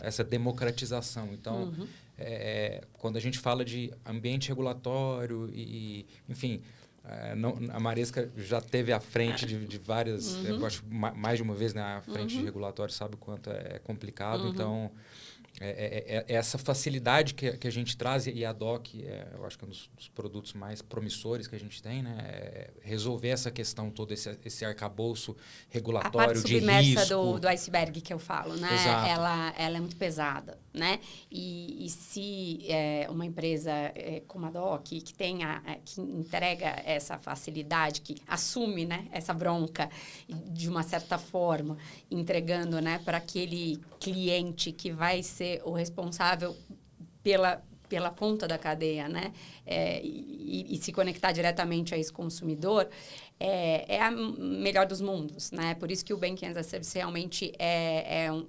essa democratização. Então, quando a gente fala de ambiente regulatório enfim, a Maresca já teve à frente de várias, eu acho mais de uma vez, né, à frente de regulatório, sabe o quanto é complicado. Então, essa facilidade que a gente traz, e a DOC, eu acho que é um dos produtos mais promissores que a gente tem, né? Resolver essa questão, todo esse arcabouço regulatório de risco. A parte submersa do iceberg que eu falo, né? Exato. Ela é muito pesada, né? E se uma empresa como a DOC, que entrega essa facilidade, que assume, né, essa bronca de uma certa forma, entregando, né, para aquele cliente que vai ser o responsável pela ponta da cadeia, né? E se conectar diretamente a esse consumidor, é a melhor dos mundos, né? Por isso que o Banking as a Service realmente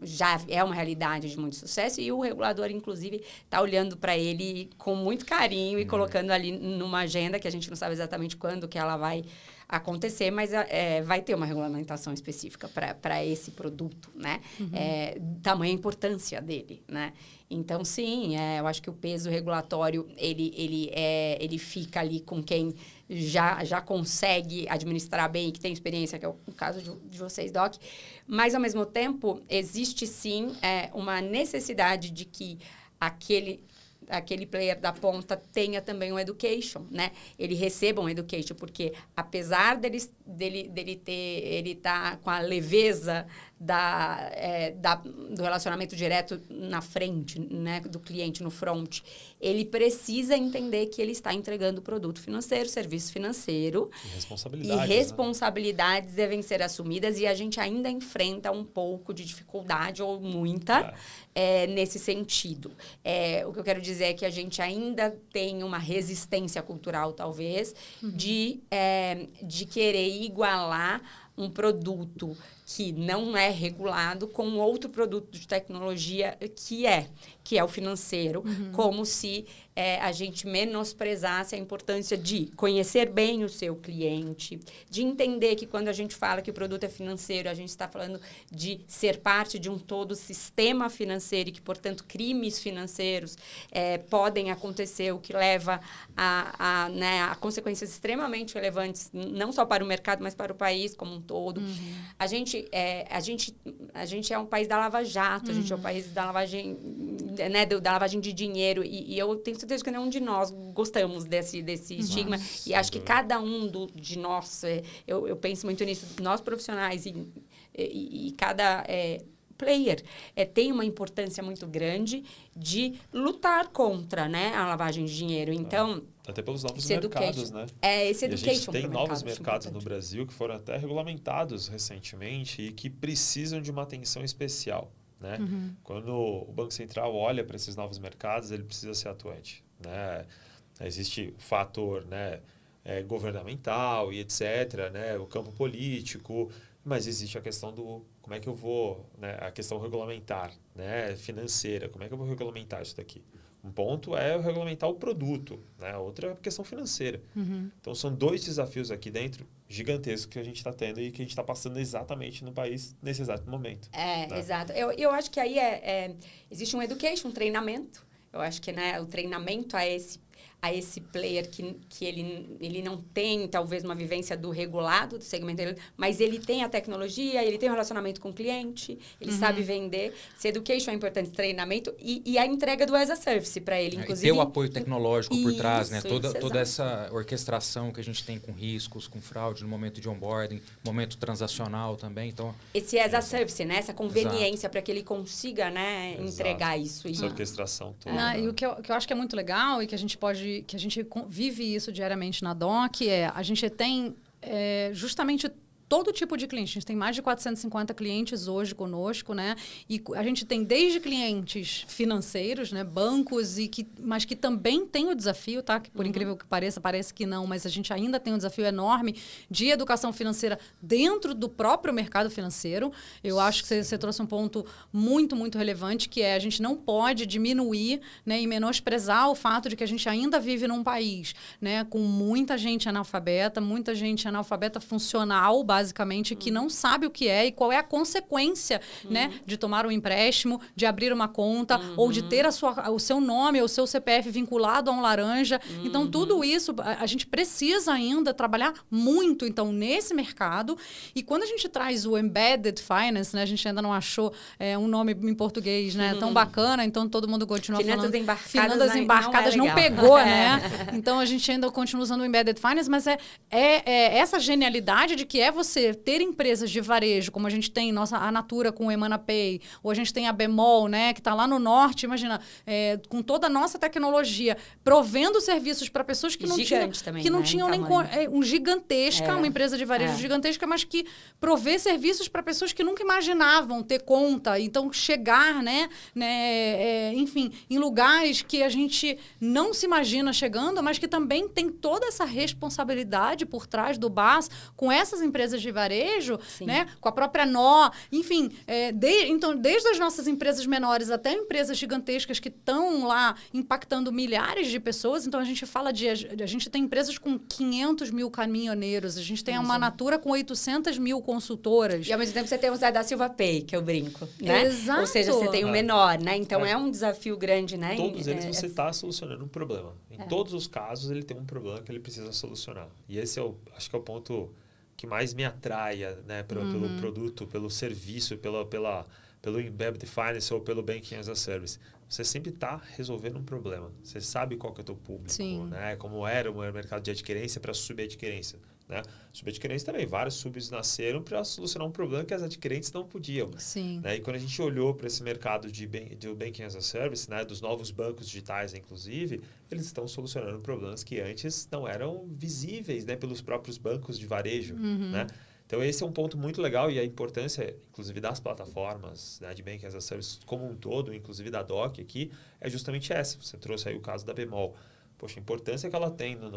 já é uma realidade de muito sucesso, e o regulador, inclusive, está olhando para ele com muito carinho e colocando ali numa agenda que a gente não sabe exatamente quando que ela vai acontecer, mas vai ter uma regulamentação específica para esse produto, né? Tamanha importância dele, né? Então, sim, eu acho que o peso regulatório, ele fica ali com quem já consegue administrar bem e que tem experiência, que é o caso de vocês, Doc. Mas, ao mesmo tempo, existe, sim, uma necessidade de que aquele player da ponta tenha também um education, né? Ele receba um education, porque apesar dele tá com a leveza do relacionamento direto na frente, né, do cliente no front, ele precisa entender que ele está entregando produto financeiro, serviço financeiro. E responsabilidades, né, devem ser assumidas, e a gente ainda enfrenta um pouco de dificuldade, ou muita, nesse sentido. O que eu quero dizer é que a gente ainda tem uma resistência cultural, talvez, de querer igualar um produto que não é regulado com outro produto de tecnologia que é o financeiro, como se a gente menosprezasse a importância de conhecer bem o seu cliente, de entender que quando a gente fala que o produto é financeiro, a gente está falando de ser parte de um todo sistema financeiro e que, portanto, crimes financeiros podem acontecer, o que leva a consequências extremamente relevantes, não só para o mercado, mas para o país como um todo. A gente a gente é um país da Lava Jato, a gente é um país da lavagem, né, da lavagem de dinheiro. E eu tenho certeza que nenhum de nós gostamos desse estigma. E acho que cada um de nós, eu penso muito nisso, nós profissionais e cada player tem uma importância muito grande de lutar contra, né, a lavagem de dinheiro. Então, até pelos novos mercados, né? Esse education. E a gente tem novos mercado, mercados no Brasil que foram até regulamentados recentemente e que precisam de uma atenção especial, né? Quando o Banco Central olha para esses novos mercados, ele precisa ser atuante, né? Existe o fator, né, governamental e etc., né, o campo político, mas existe a questão do como é que eu vou, né, a questão regulamentar, né, financeira, como é que eu vou regulamentar isso daqui? Um ponto é eu regulamentar o produto, né? Outra é a questão financeira. Então, são 2 desafios aqui dentro gigantescos que a gente está tendo e que a gente está passando exatamente no país nesse exato momento. Né? Exato. Eu acho que aí existe um education, um treinamento. Eu acho que, né, o treinamento a esse player que ele não tem, talvez, uma vivência do regulado, do segmento dele, mas ele tem a tecnologia, ele tem um relacionamento com o cliente, ele sabe vender. Esse education é importante, treinamento e a entrega do as a service para ele, inclusive. E ter o apoio tecnológico por trás, né? Isso, Toda essa orquestração que a gente tem com riscos, com fraude, no momento de onboarding, momento transacional também. Então, esse as a service, né? Essa conveniência para que ele consiga, né, entregar isso. Essa orquestração toda. E o que eu acho que é muito legal e que a gente vive isso diariamente na DOC a gente tem justamente todo tipo de cliente. A gente tem mais de 450 clientes hoje conosco, né? E a gente tem desde clientes financeiros, né? Bancos, mas que também tem o desafio, tá? Que por incrível que pareça, parece que não, mas a gente ainda tem um desafio enorme de educação financeira dentro do próprio mercado financeiro. Eu acho que você trouxe um ponto muito, muito relevante, que a gente não pode diminuir, né, e menosprezar o fato de que a gente ainda vive num país, né, com muita gente analfabeta funcional, basicamente, que não sabe o que é e qual é a consequência, né, de tomar um empréstimo, de abrir uma conta, ou de ter o seu nome, o seu CPF vinculado a um laranja. Então, tudo isso, a gente precisa ainda trabalhar muito, então, nesse mercado. E quando a gente traz o Embedded Finance, né, a gente ainda não achou um nome em português, né, tão bacana, então todo mundo continua falando... Finanças embarcadas não pegou, né? Então, a gente ainda continua usando o Embedded Finance, mas essa genialidade de que você ter empresas de varejo, como a gente tem a Natura com o EmanaPay, ou a gente tem a Bemol, né, que está lá no norte, imagina, com toda a nossa tecnologia, provendo serviços para pessoas que não tinham, também, que não né, tinham nem gigantesca, uma empresa de varejo gigantesca, mas que provê serviços para pessoas que nunca imaginavam ter conta, então chegar, né, enfim, em lugares que a gente não se imagina chegando, mas que também tem toda essa responsabilidade por trás do BaaS com essas empresas de varejo, né? Com a própria Nó, enfim, então, desde as nossas empresas menores até empresas gigantescas que estão lá impactando milhares de pessoas. Então, a gente fala a gente tem empresas com 500 mil caminhoneiros, a gente tem uma Natura com 800 mil consultoras. E, ao mesmo tempo, você tem o Zé da Silva Pay, que eu brinco, né? Exato. Ou seja, você tem o menor, né? Então, é um desafio grande, né? Todos eles você está solucionando um problema. Em todos os casos, ele tem um problema que ele precisa solucionar. E esse acho que é o ponto que mais me atrai, né, pelo produto, pelo serviço, pelo Embedded Finance ou pelo Banking as a Service. Você sempre está resolvendo um problema. Você sabe qual que é o teu público, né? Como era o mercado de adquirência para subadquirência. Né? Subadquirência também, vários subs nasceram para solucionar um problema que as adquirentes não podiam. Né? E quando a gente olhou para esse mercado do Banking as a Service, né, dos novos bancos digitais, inclusive, eles estão solucionando problemas que antes não eram visíveis, né, pelos próprios bancos de varejo. Né? Então, esse é um ponto muito legal e a importância, inclusive, das plataformas, né, de Banking as a Service como um todo, inclusive da DOC aqui, é justamente essa. Você trouxe aí o caso da Bemol. Poxa, a importância que ela tem no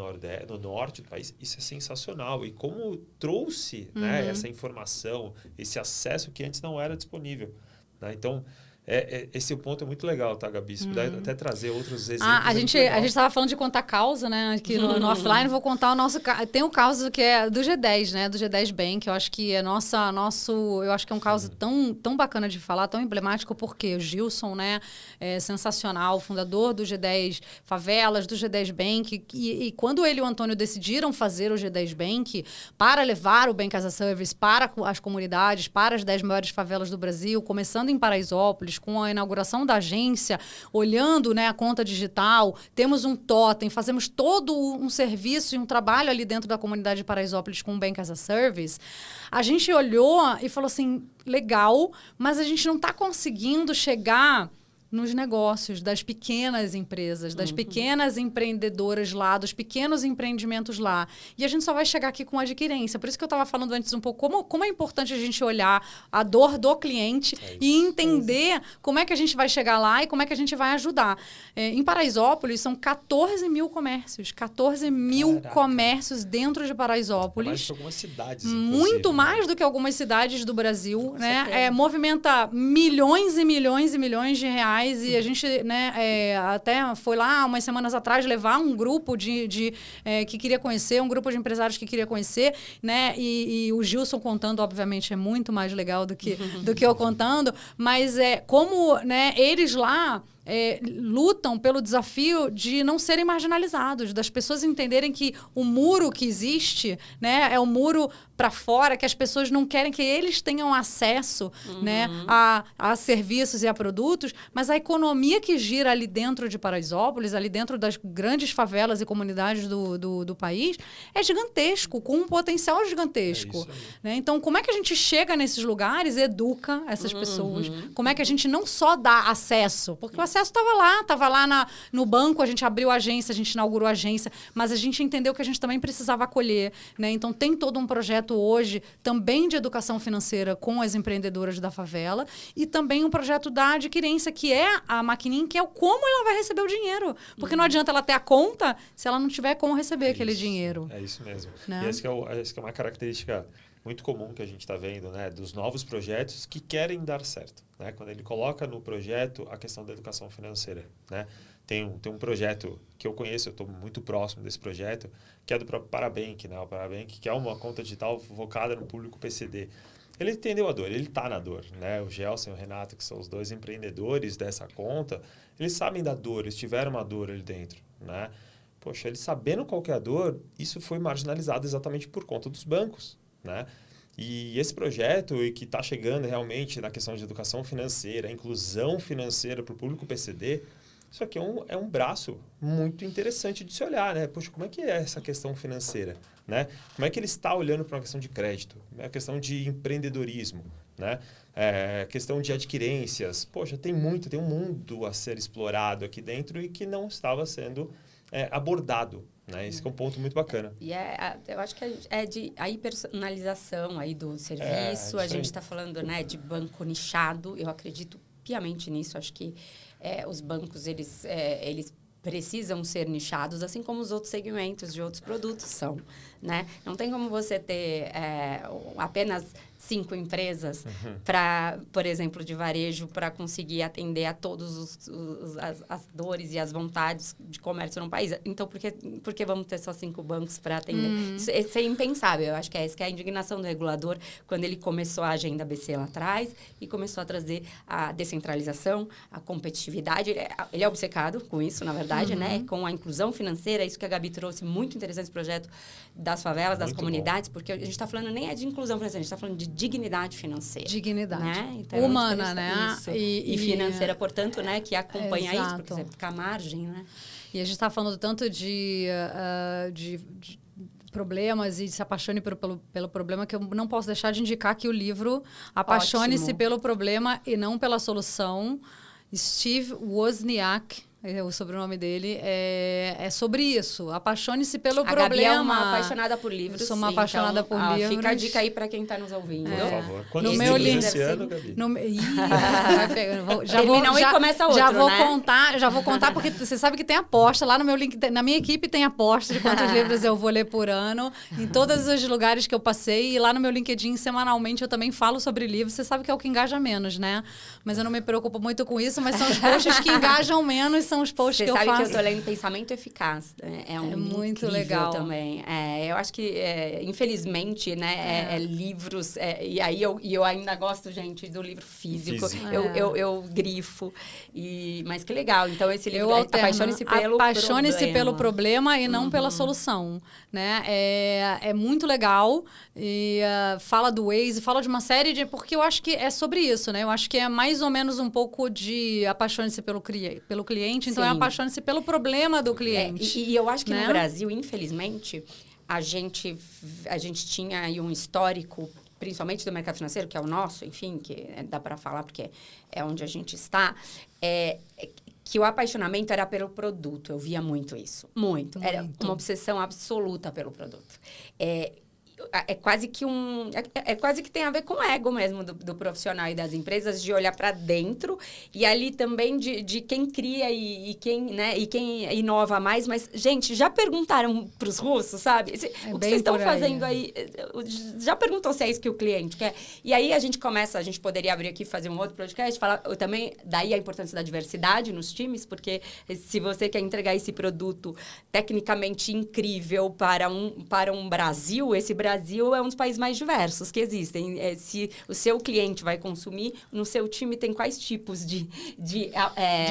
norte do país, isso é sensacional. E como trouxe, né, essa informação, esse acesso que antes não era disponível. Né? Então, Esse ponto é muito legal, tá, Gabi? Se puder até trazer outros exemplos. A gente estava falando de contar causa, né? Aqui no offline, vou contar o nosso... Tem um caso que é do G10, né? Do G10 Bank, eu acho que é eu acho que é um caso tão bacana de falar, tão emblemático, porque o Gilson, né? É sensacional, fundador do G10 Favelas, do G10 Bank. E quando ele e o Antônio decidiram fazer o G10 Bank para levar o Bank as a Service para as comunidades, para as 10 maiores favelas do Brasil, começando em Paraisópolis, com a inauguração da agência, olhando, né, a conta digital, temos um totem, fazemos todo um serviço e um trabalho ali dentro da comunidade de Paraisópolis com o Bank as a Service, a gente olhou e falou assim, legal, mas a gente não está conseguindo chegar nos negócios das pequenas empresas, das pequenas empreendedoras lá, dos pequenos empreendimentos lá. E a gente só vai chegar aqui com adquirência. Por isso que eu estava falando antes um pouco como é importante a gente olhar a dor do cliente e entender como é que a gente vai chegar lá e como é que a gente vai ajudar. Em Paraisópolis, são 14 mil comércios. 14 mil comércios dentro de Paraisópolis. Mais que algumas cidades, muito mais do que algumas cidades do Brasil, né? Movimenta milhões e milhões e milhões de reais. E a gente, né, até foi lá umas semanas atrás levar um grupo que queria conhecer, um grupo de empresários que queria conhecer, né? E o Gilson contando, obviamente, é muito mais legal do que eu contando, mas como, né, eles lá lutam pelo desafio de não serem marginalizados, das pessoas entenderem que o muro que existe, né, é o muro para fora, que as pessoas não querem que eles tenham acesso, né, a serviços e a produtos, mas a economia que gira ali dentro de Paraisópolis, ali dentro das grandes favelas e comunidades do país, é gigantesco, com um potencial gigantesco. Né? Então, como é que a gente chega nesses lugares e educa essas pessoas? Como é que a gente não só dá acesso? Porque o acesso estava lá no banco, a gente abriu a agência, a gente inaugurou a agência, mas a gente entendeu que a gente também precisava acolher. Né? Então, tem todo um projeto hoje também de educação financeira com as empreendedoras da favela e também um projeto da adquirência, que é a maquininha, que é como ela vai receber o dinheiro. Porque não adianta ela ter a conta se ela não tiver como receber aquele dinheiro. É isso mesmo. Né? E essa que é uma característica muito comum que a gente está vendo, né, dos novos projetos que querem dar certo, né? Quando ele coloca no projeto a questão da educação financeira, né? Tem um projeto que eu conheço, eu estou muito próximo desse projeto, que é do próprio Parabank, né? O Parabank, que é uma conta digital focada no público PCD. Ele entendeu a dor, ele está na dor, né? O Gelson e o Renato, que são os dois empreendedores dessa conta, eles sabem da dor, eles tiveram uma dor ali dentro, né? Poxa, eles sabendo qual que é a dor, isso foi marginalizado exatamente por conta dos bancos, né? E esse projeto, que está chegando realmente na questão de educação financeira, inclusão financeira para o público PCD, isso aqui é um braço muito interessante de se olhar, né? Poxa, como é que é essa questão financeira, né? Como é que ele está olhando para uma questão de crédito, a questão de empreendedorismo, né? Questão de adquirências. Poxa, tem um mundo a ser explorado aqui dentro e que não estava sendo abordado. Né? Esse é um ponto muito bacana. E eu acho que a hiperpersonalização aí do serviço. A gente está falando, né, de banco nichado. Eu acredito piamente nisso. Acho que os bancos, eles precisam ser nichados, assim como os outros segmentos de outros produtos são. Né? Não tem como você ter apenas 5 empresas, por exemplo, de varejo, para conseguir atender a todas as dores e as vontades de comércio no país. Então, por que vamos ter só 5 bancos para atender? Isso é impensável. Eu acho que essa que é a indignação do regulador, quando ele começou a agenda BC lá atrás e começou a trazer a descentralização, a competitividade. Ele é obcecado com isso, na verdade, né? Com a inclusão financeira. Isso que a Gabi trouxe, muito interessante esse projeto das favelas, das comunidades, porque a gente está falando nem de inclusão financeira, a gente está falando de dignidade financeira. Dignidade. Né? Então, humana, né? E financeira, portanto, né? Que acompanha exato. Isso, porque você fica à margem, né? E a gente está falando tanto de problemas e se apaixone pelo problema, que eu não posso deixar de indicar que o livro Apaixone-se pelo Problema e Não pela Solução, Steve Wozniak, o sobrenome dele, é sobre isso. Apaixone-se pelo A problema. Gabi é uma apaixonada por livros. Eu sou uma apaixonada então, por livros. Fica a dica aí para quem está nos ouvindo. Por favor. Quantos No meu livros link- esse ano, Gabi? Vai pegando. Termina um e começa outro, já vou né? contar, porque você sabe que tem aposta. Lá no meu link, na minha equipe tem aposta de quantos livros eu vou ler por ano, em todos os lugares que eu passei. E lá no meu LinkedIn, semanalmente, eu também falo sobre livros. Você sabe que é o que engaja menos, né? Mas eu não me preocupo muito com isso, mas são os posts que engajam menos, são os posts Você que eu sabe faço. que eu tô lendo Pensamento Eficaz. Né? É um muito incrível legal também. Eu acho que, infelizmente, né, livros... e aí eu ainda gosto, gente, do livro físico. Eu grifo. Mas que legal. Então, esse livro Apaixone-se pelo problema e não pela solução. Né? É muito legal. E fala do Waze, fala de uma série de... Porque eu acho que é sobre isso, né? Eu acho que é mais ou menos um pouco de apaixone-se pelo cliente. Então, Sim. apaixone-se pelo problema do cliente. E eu acho que né? no Brasil, infelizmente, a gente tinha aí um histórico, principalmente do mercado financeiro, que é o nosso, enfim, que dá para falar porque é onde a gente está, que o apaixonamento era pelo produto. Eu via muito isso. Muito. Era uma obsessão absoluta pelo produto. É quase que tem a ver com o ego mesmo do profissional e das empresas, de olhar para dentro e ali também de quem cria e quem inova mais. Mas, gente, já perguntaram para os russos, sabe? O que vocês estão fazendo aí? Já perguntou se é isso que o cliente quer? E aí a gente poderia abrir aqui e fazer um outro podcast, falar também, daí a importância da diversidade nos times, porque se você quer entregar esse produto tecnicamente incrível para um Brasil, esse Brasil é um dos países mais diversos que existem. Se o seu cliente vai consumir, no seu time tem quais tipos de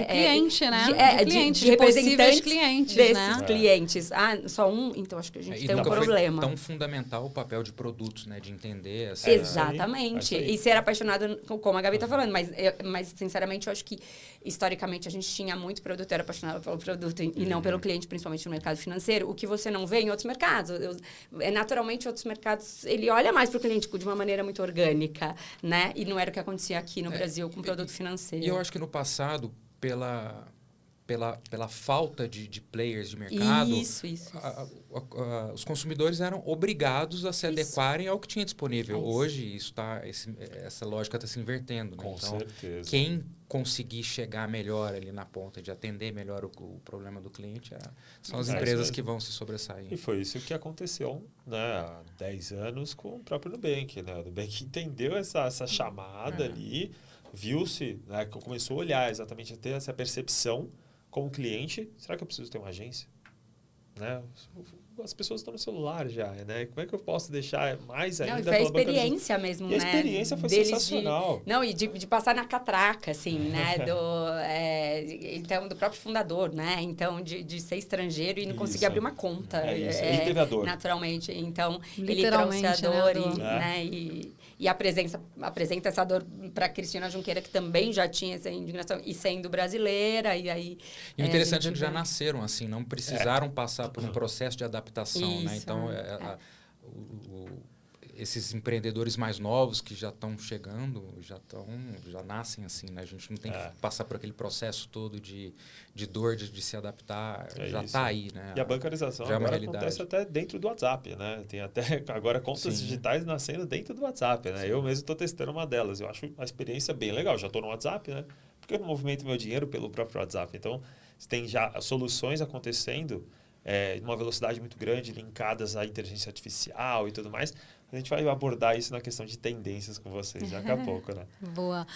cliente, né? De representantes clientes, desses né? clientes. Só um? Então, acho que a gente tem um problema. Foi tão fundamental o papel de produtos, né? De entender essa... Exatamente. E ser apaixonado, como a Gabi está falando. Mas, sinceramente, eu acho que, historicamente, a gente tinha muito produto, era apaixonado pelo produto e não pelo cliente, principalmente no mercado financeiro. O que você não vê em outros mercados. Naturalmente, outros mercados, ele olha mais para o cliente de uma maneira muito orgânica, né? E não era o que acontecia aqui no Brasil com produto financeiro. E eu acho que no passado, pela falta de players de mercado, os consumidores eram obrigados a se adequarem ao que tinha disponível. Hoje, essa lógica está se invertendo. Né? Com certeza. Quem conseguir chegar melhor ali na ponta, de atender melhor o problema do cliente, são as empresas que vão se sobressair. E foi isso que aconteceu, né, há 10 anos com o próprio Nubank. Né? O Nubank entendeu essa chamada ali, viu-se, né, começou a olhar exatamente, a ter essa percepção como cliente. Será que eu preciso ter uma agência? Né? As pessoas estão no celular já, né? Como é que eu posso deixar mais ainda? Foi a experiência mesmo, né? E a experiência foi sensacional. De passar na catraca, assim, né? Então, do próprio fundador, né? Então, de ser estrangeiro e não conseguir abrir uma conta. Ele teve a dor. Naturalmente. Então, ele Literalmente, trouxe a dor, né? E apresenta essa dor para Cristina Junqueira, que também já tinha essa indignação, e sendo brasileira, e aí... E o interessante é que já nasceram assim, não precisaram passar por um processo de adaptação, né? Então, esses empreendedores mais novos que já estão chegando, já nascem assim, né? A gente não tem que passar por aquele processo todo de dor, de se adaptar, já está aí, né? E a bancarização já agora acontece até dentro do WhatsApp, né? Tem até agora contas digitais nascendo dentro do WhatsApp, né? Sim. Eu mesmo estou testando uma delas, eu acho a experiência bem legal, já estou no WhatsApp, né? Porque eu não movimento meu dinheiro pelo próprio WhatsApp, então tem já soluções acontecendo numa velocidade muito grande, linkadas à inteligência artificial e tudo mais. A gente vai abordar isso na questão de tendências com vocês daqui a pouco, né? Boa.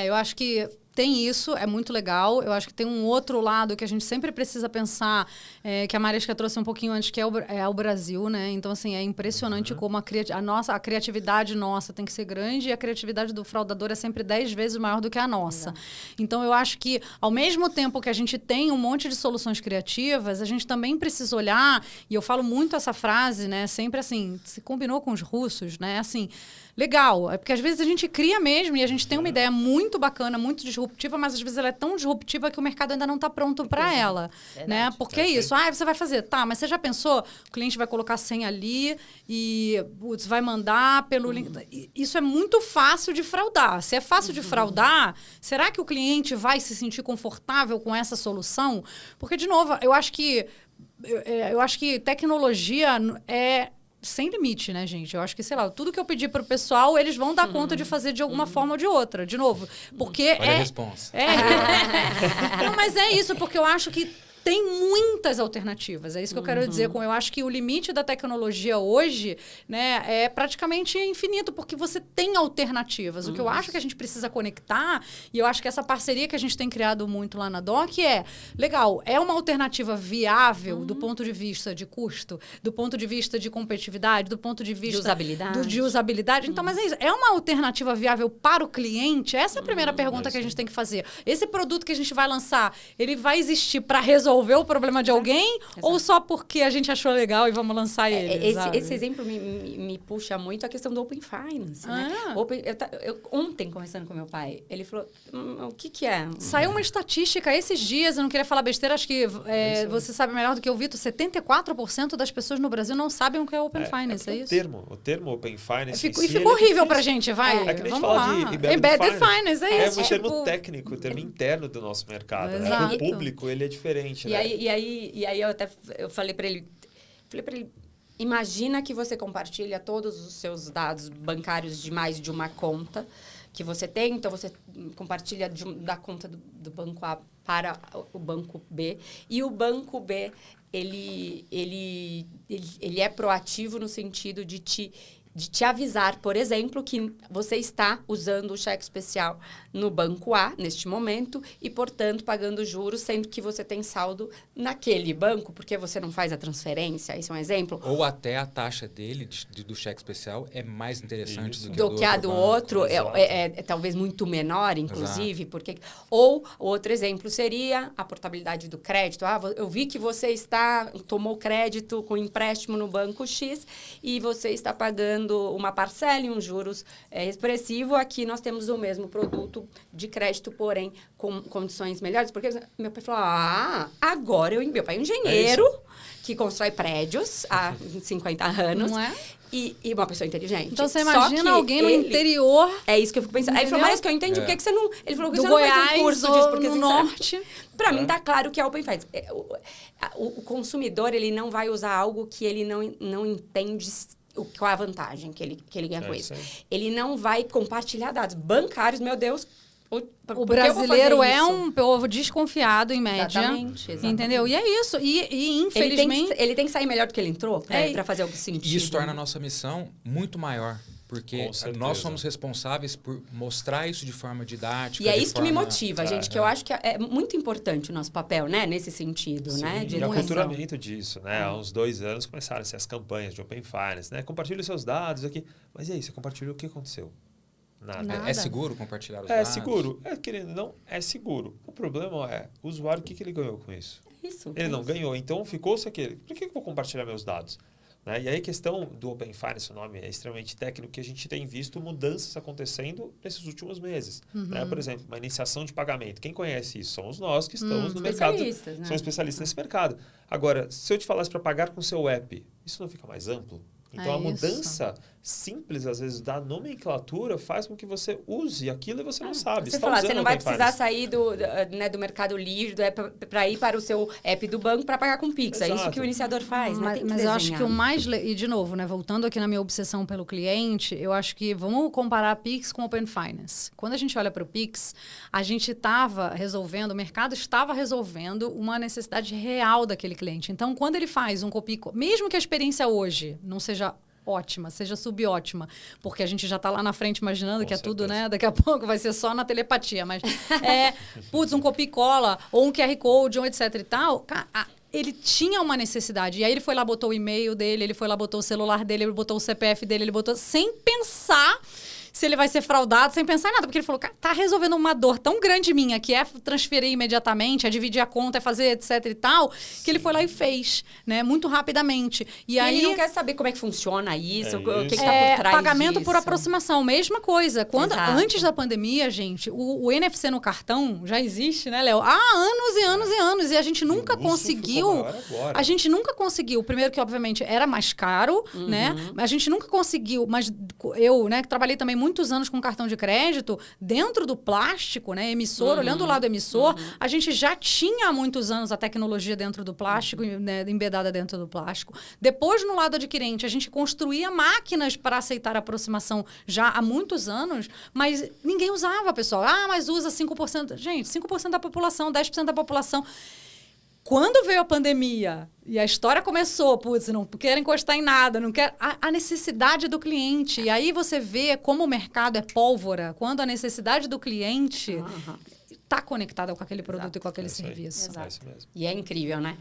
Eu acho que tem isso, é muito legal. Eu acho que tem um outro lado que a gente sempre precisa pensar, que a Mariska trouxe um pouquinho antes, que é o Brasil, né? Então, assim, é impressionante como a criatividade nossa tem que ser grande e a criatividade do fraudador é sempre 10 vezes maior do que a nossa. Exato. Então, eu acho que, ao mesmo tempo que a gente tem um monte de soluções criativas, a gente também precisa olhar, e eu falo muito essa frase, né? Sempre assim, se combinou com os russos, recursos, né? Assim, legal. É porque às vezes a gente cria mesmo e a gente tem uma ideia muito bacana, muito disruptiva, mas às vezes ela é tão disruptiva que o mercado ainda não está pronto para ela, né? Porque é isso. Você vai fazer. Tá, mas você já pensou? O cliente vai colocar a senha ali e vai mandar pelo link. Isso é muito fácil de fraudar. Se é fácil de fraudar, será que o cliente vai se sentir confortável com essa solução? Porque, de novo, eu acho que tecnologia é sem limite, né, gente? Eu acho que, sei lá, tudo que eu pedir pro pessoal, eles vão dar conta de fazer de alguma forma ou de outra. De novo, porque Olha a resposta. Não, mas é isso, porque eu acho que tem muitas alternativas. É isso que eu quero dizer. Eu acho que o limite da tecnologia hoje, né, é praticamente infinito, porque você tem alternativas. O que eu acho que a gente precisa conectar, e eu acho que essa parceria que a gente tem criado muito lá na DOC legal, é uma alternativa viável do ponto de vista de custo, do ponto de vista de competitividade, do ponto de vista de usabilidade. Então, mas é isso. É uma alternativa viável para o cliente? Essa é a primeira pergunta que a gente tem que fazer. Esse produto que a gente vai lançar, ele vai existir para resolver o problema de alguém ou só porque a gente achou legal e vamos lançar ele? Esse exemplo me puxa muito a questão do Open Finance. Né? Ontem, conversando com meu pai, ele falou, o que é? Saiu uma estatística esses dias, eu não queria falar besteira, acho que você sabe melhor do que eu, Vitor, 74% das pessoas no Brasil não sabem o que é Open Finance, é isso? O termo Open Finance e ficou horrível pra gente, vai. É que a gente vamos fala lá. de Embedded Finance, é isso. É um termo técnico, o termo interno do nosso mercado. Né? O público, ele é diferente. E aí eu falei para ele, imagina que você compartilha todos os seus dados bancários de mais de uma conta que você tem, então você compartilha da conta do banco A para o banco B, e o banco B ele é proativo no sentido de te avisar, por exemplo, que você está usando o cheque especial no banco A, neste momento, e, portanto, pagando juros, sendo que você tem saldo naquele banco, porque você não faz a transferência. Isso é um exemplo. Ou até a taxa dele, do cheque especial, é mais interessante do que a do outro. É talvez muito menor, inclusive. Porque... Ou, outro exemplo seria a portabilidade do crédito. Eu vi que você tomou crédito com empréstimo no banco X e você está pagando uma parcela e uns juros expressivo. Aqui nós temos o mesmo produto de crédito, porém com condições melhores. Porque meu pai falou, agora meu pai é um engenheiro que constrói prédios há 50 anos. Não é? E uma pessoa inteligente. Então, você imagina alguém no interior... É isso que eu fico pensando. Aí ele falou, mas que eu entendi, por que você não... Ele falou que do você Goiás, não faz um curso disso, porque no norte. Para mim, tá claro que é Open Finance. O consumidor, ele não vai usar algo que ele não entende... Qual é a vantagem que ele ganha com isso? Ele não vai compartilhar dados bancários, meu Deus. O brasileiro é um povo desconfiado, em média. Exatamente. Entendeu? E é isso. E infelizmente... Ele tem que sair melhor do que ele entrou para fazer algo sentido. E isso torna a nossa missão muito maior. Porque nós somos responsáveis por mostrar isso de forma didática. E é isso que me motiva, gente, que eu acho que é muito importante o nosso papel, né? Nesse sentido, sim, né? De aculturamento disso, né? Há uns 2 anos começaram-se as campanhas de Open Finance, né? Compartilhe os seus dados aqui. Mas e aí, você compartilhou, o que aconteceu? Nada. É seguro compartilhar os dados? É seguro. Querendo não, é seguro. O problema é, o usuário, o que ele ganhou com isso? Ele não ganhou, então ficou-se aquele. Por que eu vou compartilhar meus dados? Né? E aí a questão do Open Finance, o nome é extremamente técnico, que a gente tem visto mudanças acontecendo nesses últimos meses. Né? Por exemplo, uma iniciação de pagamento. Quem conhece isso? Somos nós que estamos no mercado. Né? Somos especialistas nesse mercado. Agora, se eu te falasse para pagar com o seu app, isso não fica mais amplo? Então, a mudança simples, às vezes, da nomenclatura faz com que você use aquilo e você não sabe. Você não vai precisar sair do Mercado Livre para ir para o seu app do banco para pagar com Pix. Exato. É isso que o iniciador faz. Mas eu acho que o mais... E, de novo, né, voltando aqui na minha obsessão pelo cliente, eu acho que vamos comparar Pix com Open Finance. Quando a gente olha para o Pix, a gente estava resolvendo, o mercado estava resolvendo uma necessidade real daquele cliente. Então, quando ele faz um copy, mesmo que a experiência hoje não seja ótima, seja subótima, porque a gente já está lá na frente imaginando que é tudo, né? Daqui a pouco vai ser só na telepatia, mas um copy cola ou um QR Code, ou etc e tal, ele tinha uma necessidade. E aí ele foi lá, botou o e-mail dele, ele foi lá, botou o celular dele, ele botou o CPF dele, ele botou sem pensar se ele vai ser fraudado sem pensar em nada. Porque ele falou, cara, tá resolvendo uma dor tão grande minha, que é transferir imediatamente, é dividir a conta, é fazer etc e tal, que ele foi lá e fez, né? Muito rapidamente. E aí ele não quer saber como é que funciona isso, o que tá por trás pagamento disso. por aproximação, mesma coisa. Exato. Antes da pandemia, gente, o NFC no cartão já existe, né, Léo? Há anos e anos e anos. E a gente nunca conseguiu... A gente nunca conseguiu. Primeiro que, obviamente, era mais caro, né? A gente nunca conseguiu. Mas eu, né, que trabalhei também muitos anos com cartão de crédito, dentro do plástico, né, emissor, olhando o lado emissor, a gente já tinha há muitos anos a tecnologia dentro do plástico, né, embedada dentro do plástico. Depois, no lado adquirente, a gente construía máquinas para aceitar a aproximação já há muitos anos, mas ninguém usava, pessoal. Ah, mas usa 5%. Gente, 5% da população, 10% da população. Quando veio a pandemia e a história começou, putz, não quero encostar em nada, não quero... A necessidade do cliente. E aí você vê como o mercado é pólvora, quando a necessidade do cliente está conectada com aquele produto e com aquele serviço. Exato. É isso mesmo. E é incrível, né?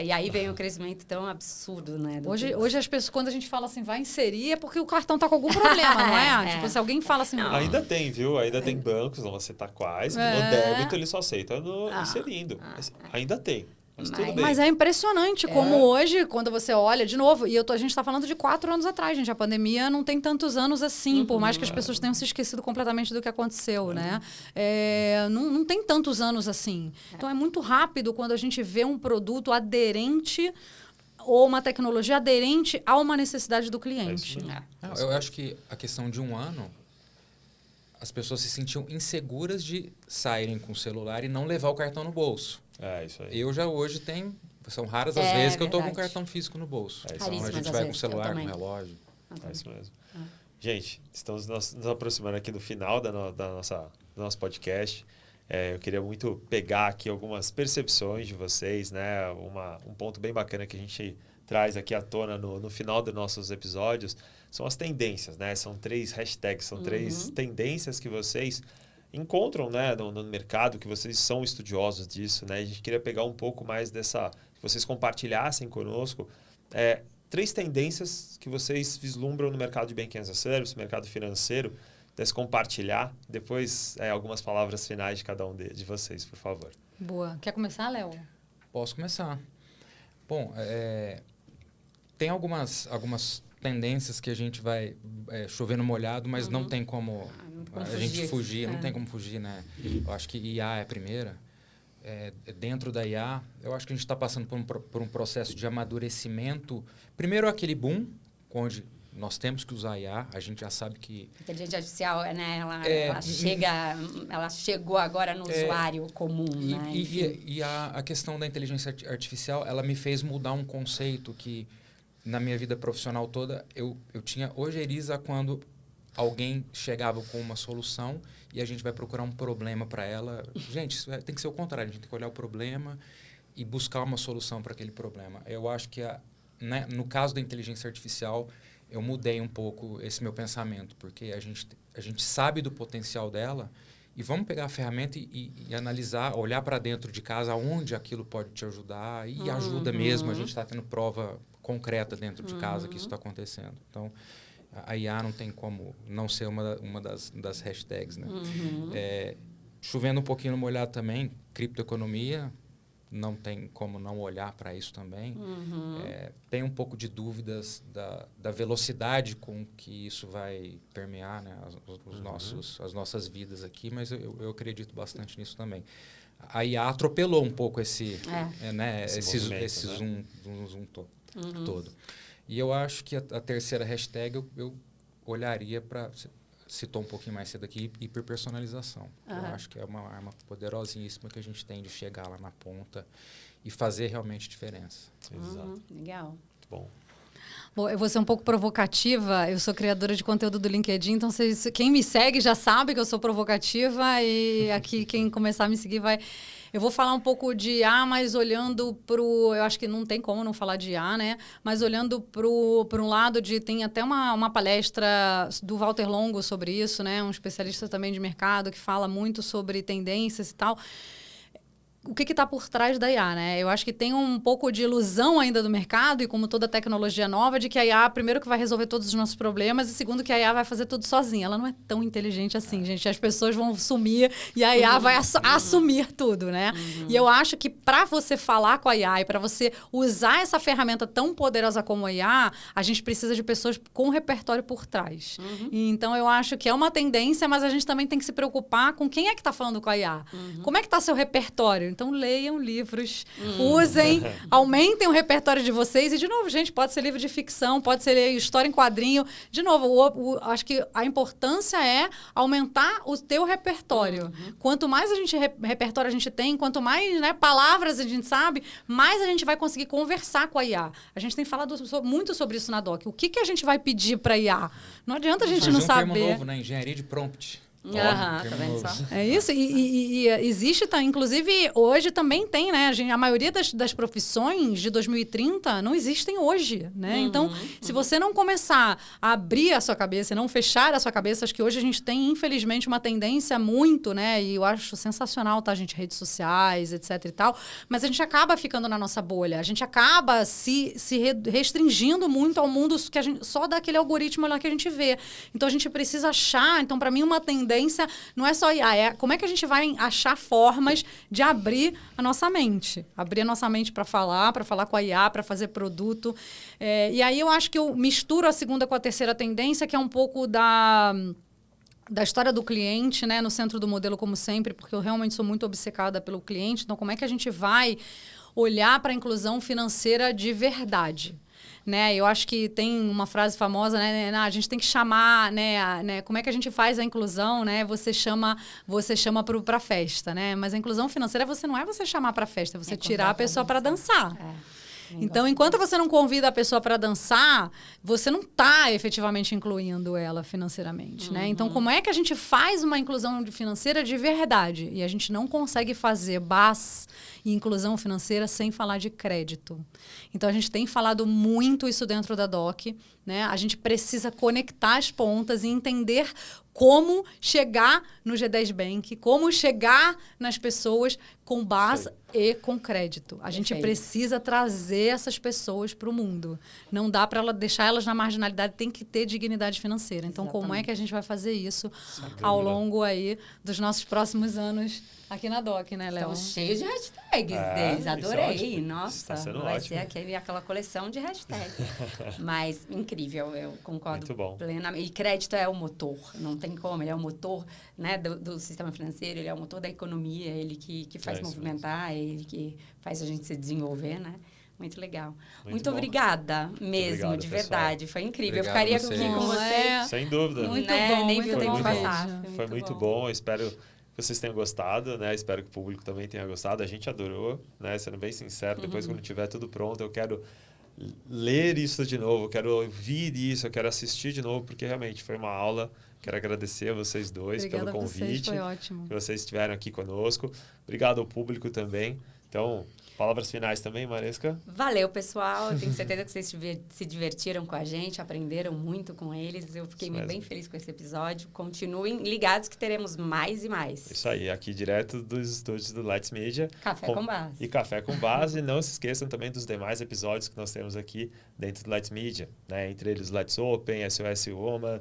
E aí vem um crescimento tão absurdo, né? Hoje as pessoas, quando a gente fala assim, vai inserir, é porque o cartão tá com algum problema, não é? Tipo, se alguém fala assim... Não. Ainda tem, viu? Ainda tem bancos, não você tá quase. No débito ele só aceita inserindo. Ainda tem. Mas é impressionante como hoje, quando você olha, de novo, e a gente está falando de 4 anos atrás, gente. A pandemia não tem tantos anos assim, por mais que as pessoas tenham se esquecido completamente do que aconteceu, né? Não tem tantos anos assim. Então, é muito rápido quando a gente vê um produto aderente ou uma tecnologia aderente a uma necessidade do cliente. Eu acho que a questão de um ano, as pessoas se sentiam inseguras de saírem com o celular e não levar o cartão no bolso. Isso aí. Eu já hoje tenho... São raras as vezes que eu estou com cartão físico no bolso. Então a gente vai com o celular, com o relógio. É isso mesmo. Gente, estamos nos aproximando aqui do final do nosso podcast. Eu queria muito pegar aqui algumas percepções de vocês, né? Um ponto bem bacana que a gente traz aqui à tona no final dos nossos episódios são as tendências, né? São 3 hashtags, são 3 tendências que vocês encontram, né, no mercado, que vocês são estudiosos disso, né? A gente queria pegar um pouco mais que vocês compartilhassem conosco 3 tendências que vocês vislumbram no mercado de Banking as a Service, mercado financeiro, desse compartilhar. Depois, algumas palavras finais de cada um de vocês, por favor. Boa. Quer começar, Léo? Posso começar. Bom, tem algumas tendências que a gente vai chover no molhado, mas não tem como a gente fugir, não tem como fugir, né? Eu acho que IA é a primeira. Dentro da IA, eu acho que a gente está passando por um processo de amadurecimento. Primeiro, aquele boom, onde nós temos que usar IA, a gente já sabe que... Inteligência artificial, né? Ela chegou agora no usuário comum, né? E a questão da inteligência artificial, ela me fez mudar um conceito que, na minha vida profissional toda, eu tinha ojeriza quando alguém chegava com uma solução e a gente vai procurar um problema para ela. Gente, isso tem que ser o contrário. A gente tem que olhar o problema e buscar uma solução para aquele problema. Eu acho que, né, no caso da inteligência artificial, eu mudei um pouco esse meu pensamento, porque a gente sabe do potencial dela e vamos pegar a ferramenta e analisar, olhar para dentro de casa onde aquilo pode te ajudar e ajuda mesmo. A gente está tendo prova concreta dentro de casa que isso está acontecendo. Então, a IA não tem como não ser uma das hashtags, né? Chovendo um pouquinho no molhado também, criptoeconomia, não tem como não olhar para isso também. Tem um pouco de dúvidas da velocidade com que isso vai permear, né, as nossas vidas aqui, mas eu acredito bastante nisso também. A IA atropelou um pouco esse zoom todo. E eu acho que a terceira hashtag eu olharia para... Citou um pouquinho mais cedo aqui, hiperpersonalização. Eu acho que é uma arma poderosíssima que a gente tem de chegar lá na ponta e fazer realmente diferença. Exato. Legal. Muito bom. Bom, eu vou ser um pouco provocativa. Eu sou criadora de conteúdo do LinkedIn, então quem me segue já sabe que eu sou provocativa e aqui quem começar a me seguir vai... Eu vou falar um pouco de IA, mas olhando eu acho que não tem como não falar de IA, né? Mas olhando para um lado tem até uma palestra do Walter Longo sobre isso, né? Um especialista também de mercado que fala muito sobre tendências e tal. o que está por trás da IA, né? Eu acho que tem um pouco de ilusão ainda do mercado, e como toda tecnologia nova, de que a IA, primeiro, que vai resolver todos os nossos problemas, e segundo, que a IA vai fazer tudo sozinha. Ela não é tão inteligente assim, gente. As pessoas vão sumir e a IA vai assumir tudo, né? E eu acho que para você falar com a IA e para você usar essa ferramenta tão poderosa como a IA, a gente precisa de pessoas com repertório por trás. E, então, eu acho que é uma tendência, mas a gente também tem que se preocupar com quem é que está falando com a IA. Como é que está seu repertório? Então, leiam livros, usem, aumentem o repertório de vocês. E, de novo, gente, pode ser livro de ficção, pode ser história em quadrinho. De novo, acho que a importância é aumentar o teu repertório. Quanto mais repertório a gente tem, quanto mais, né, palavras a gente sabe, mais a gente vai conseguir conversar com a IA. A gente tem falado muito sobre isso na Doc. O que a gente vai pedir para a IA? Não adianta a gente não saber. Um termo novo, né? Engenharia de prompt. Tá vendo só? É isso, e existe, tá, inclusive, hoje também tem, né? A maioria das profissões de 2030 não existem hoje, né? Então, se você não começar a abrir a sua cabeça e não fechar a sua cabeça, acho que hoje a gente tem, infelizmente, uma tendência muito, né? E eu acho sensacional, tá, gente? Redes sociais, etc e tal, mas a gente acaba ficando na nossa bolha, a gente acaba se restringindo muito ao mundo que a gente, só daquele algoritmo lá que a gente vê. Então, a gente precisa achar, então, para mim, uma tendência não é só IA, é como é que a gente vai achar formas de abrir a nossa mente. Abrir a nossa mente para falar com a IA, para fazer produto. E aí eu acho que eu misturo a segunda com a terceira tendência, que é um pouco da história do cliente, né, no centro do modelo, como sempre, porque eu realmente sou muito obcecada pelo cliente. Então, como é que a gente vai olhar para a inclusão financeira de verdade? Né? Eu acho que tem uma frase famosa, né? A gente tem que chamar, né? Como é que a gente faz a inclusão, né? Você chama para a festa, né? Mas a inclusão financeira não é você chamar para a festa, é você tirar a pessoa para dançar. Então, enquanto você não convida a pessoa para dançar, você não está efetivamente incluindo ela financeiramente, né? Então, como é que a gente faz uma inclusão financeira de verdade? E a gente não consegue fazer BAS e inclusão financeira sem falar de crédito. Então, a gente tem falado muito isso dentro da Doc, né? A gente precisa conectar as pontas e entender como chegar no G10 Bank, como chegar nas pessoas com BAS e com crédito. A gente precisa trazer essas pessoas para o mundo. Não dá para deixar elas na marginalidade, tem que ter dignidade financeira. Então, como é que a gente vai fazer isso ao longo aí dos nossos próximos anos aqui na Doc, né, Léo? Estão cheios de hashtags deles. Adorei. Nossa, vai ótimo. ser aquela coleção de hashtags. Mas incrível, eu concordo plenamente. E crédito é o motor, não tem como. Ele é o motor, né, do sistema financeiro, ele é o motor da economia, ele que faz movimentar, ele que faz a gente se desenvolver, né? Muito legal. Muito obrigada mesmo, obrigado, de verdade. Foi incrível. Obrigado, eu ficaria aqui com você. Sem dúvida. Muito bom, nem viu o tempo passar. Foi muito bom. Espero que vocês tenham gostado, né? Espero que o público também tenha gostado. A gente adorou, né? Sendo bem sincero, depois quando tiver tudo pronto, eu quero ler isso de novo, eu quero ouvir isso, eu quero assistir de novo, porque realmente foi uma aula. Quero agradecer a vocês dois pelo convite. Foi ótimo. Que vocês estiveram aqui conosco. Obrigado ao público também. Então, palavras finais também, Maresca? Valeu, pessoal. Eu tenho certeza que vocês se divertiram com a gente, aprenderam muito com eles. Eu fiquei bem feliz com esse episódio. Continuem ligados que teremos mais e mais. Isso aí, aqui direto dos estúdios do Lights Media. Café com Base. E Café com Base. E não se esqueçam também dos demais episódios que nós temos aqui dentro do Lights Media, né? Entre eles Lights Open, SOS Woman,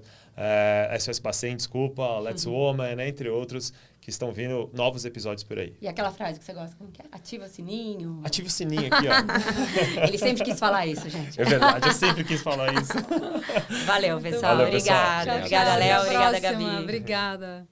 SOS Paciente, desculpa, Let's Woman, né? Entre outros, que estão vindo novos episódios por aí. E aquela frase que você gosta, como que é? Ativa o sininho. Ativa o sininho aqui, ó. Ele sempre quis falar isso, gente. É verdade, eu sempre quis falar isso. Valeu, pessoal. Valeu, pessoal. Obrigada. Obrigada, Léo. Obrigada, Gabi. Obrigada.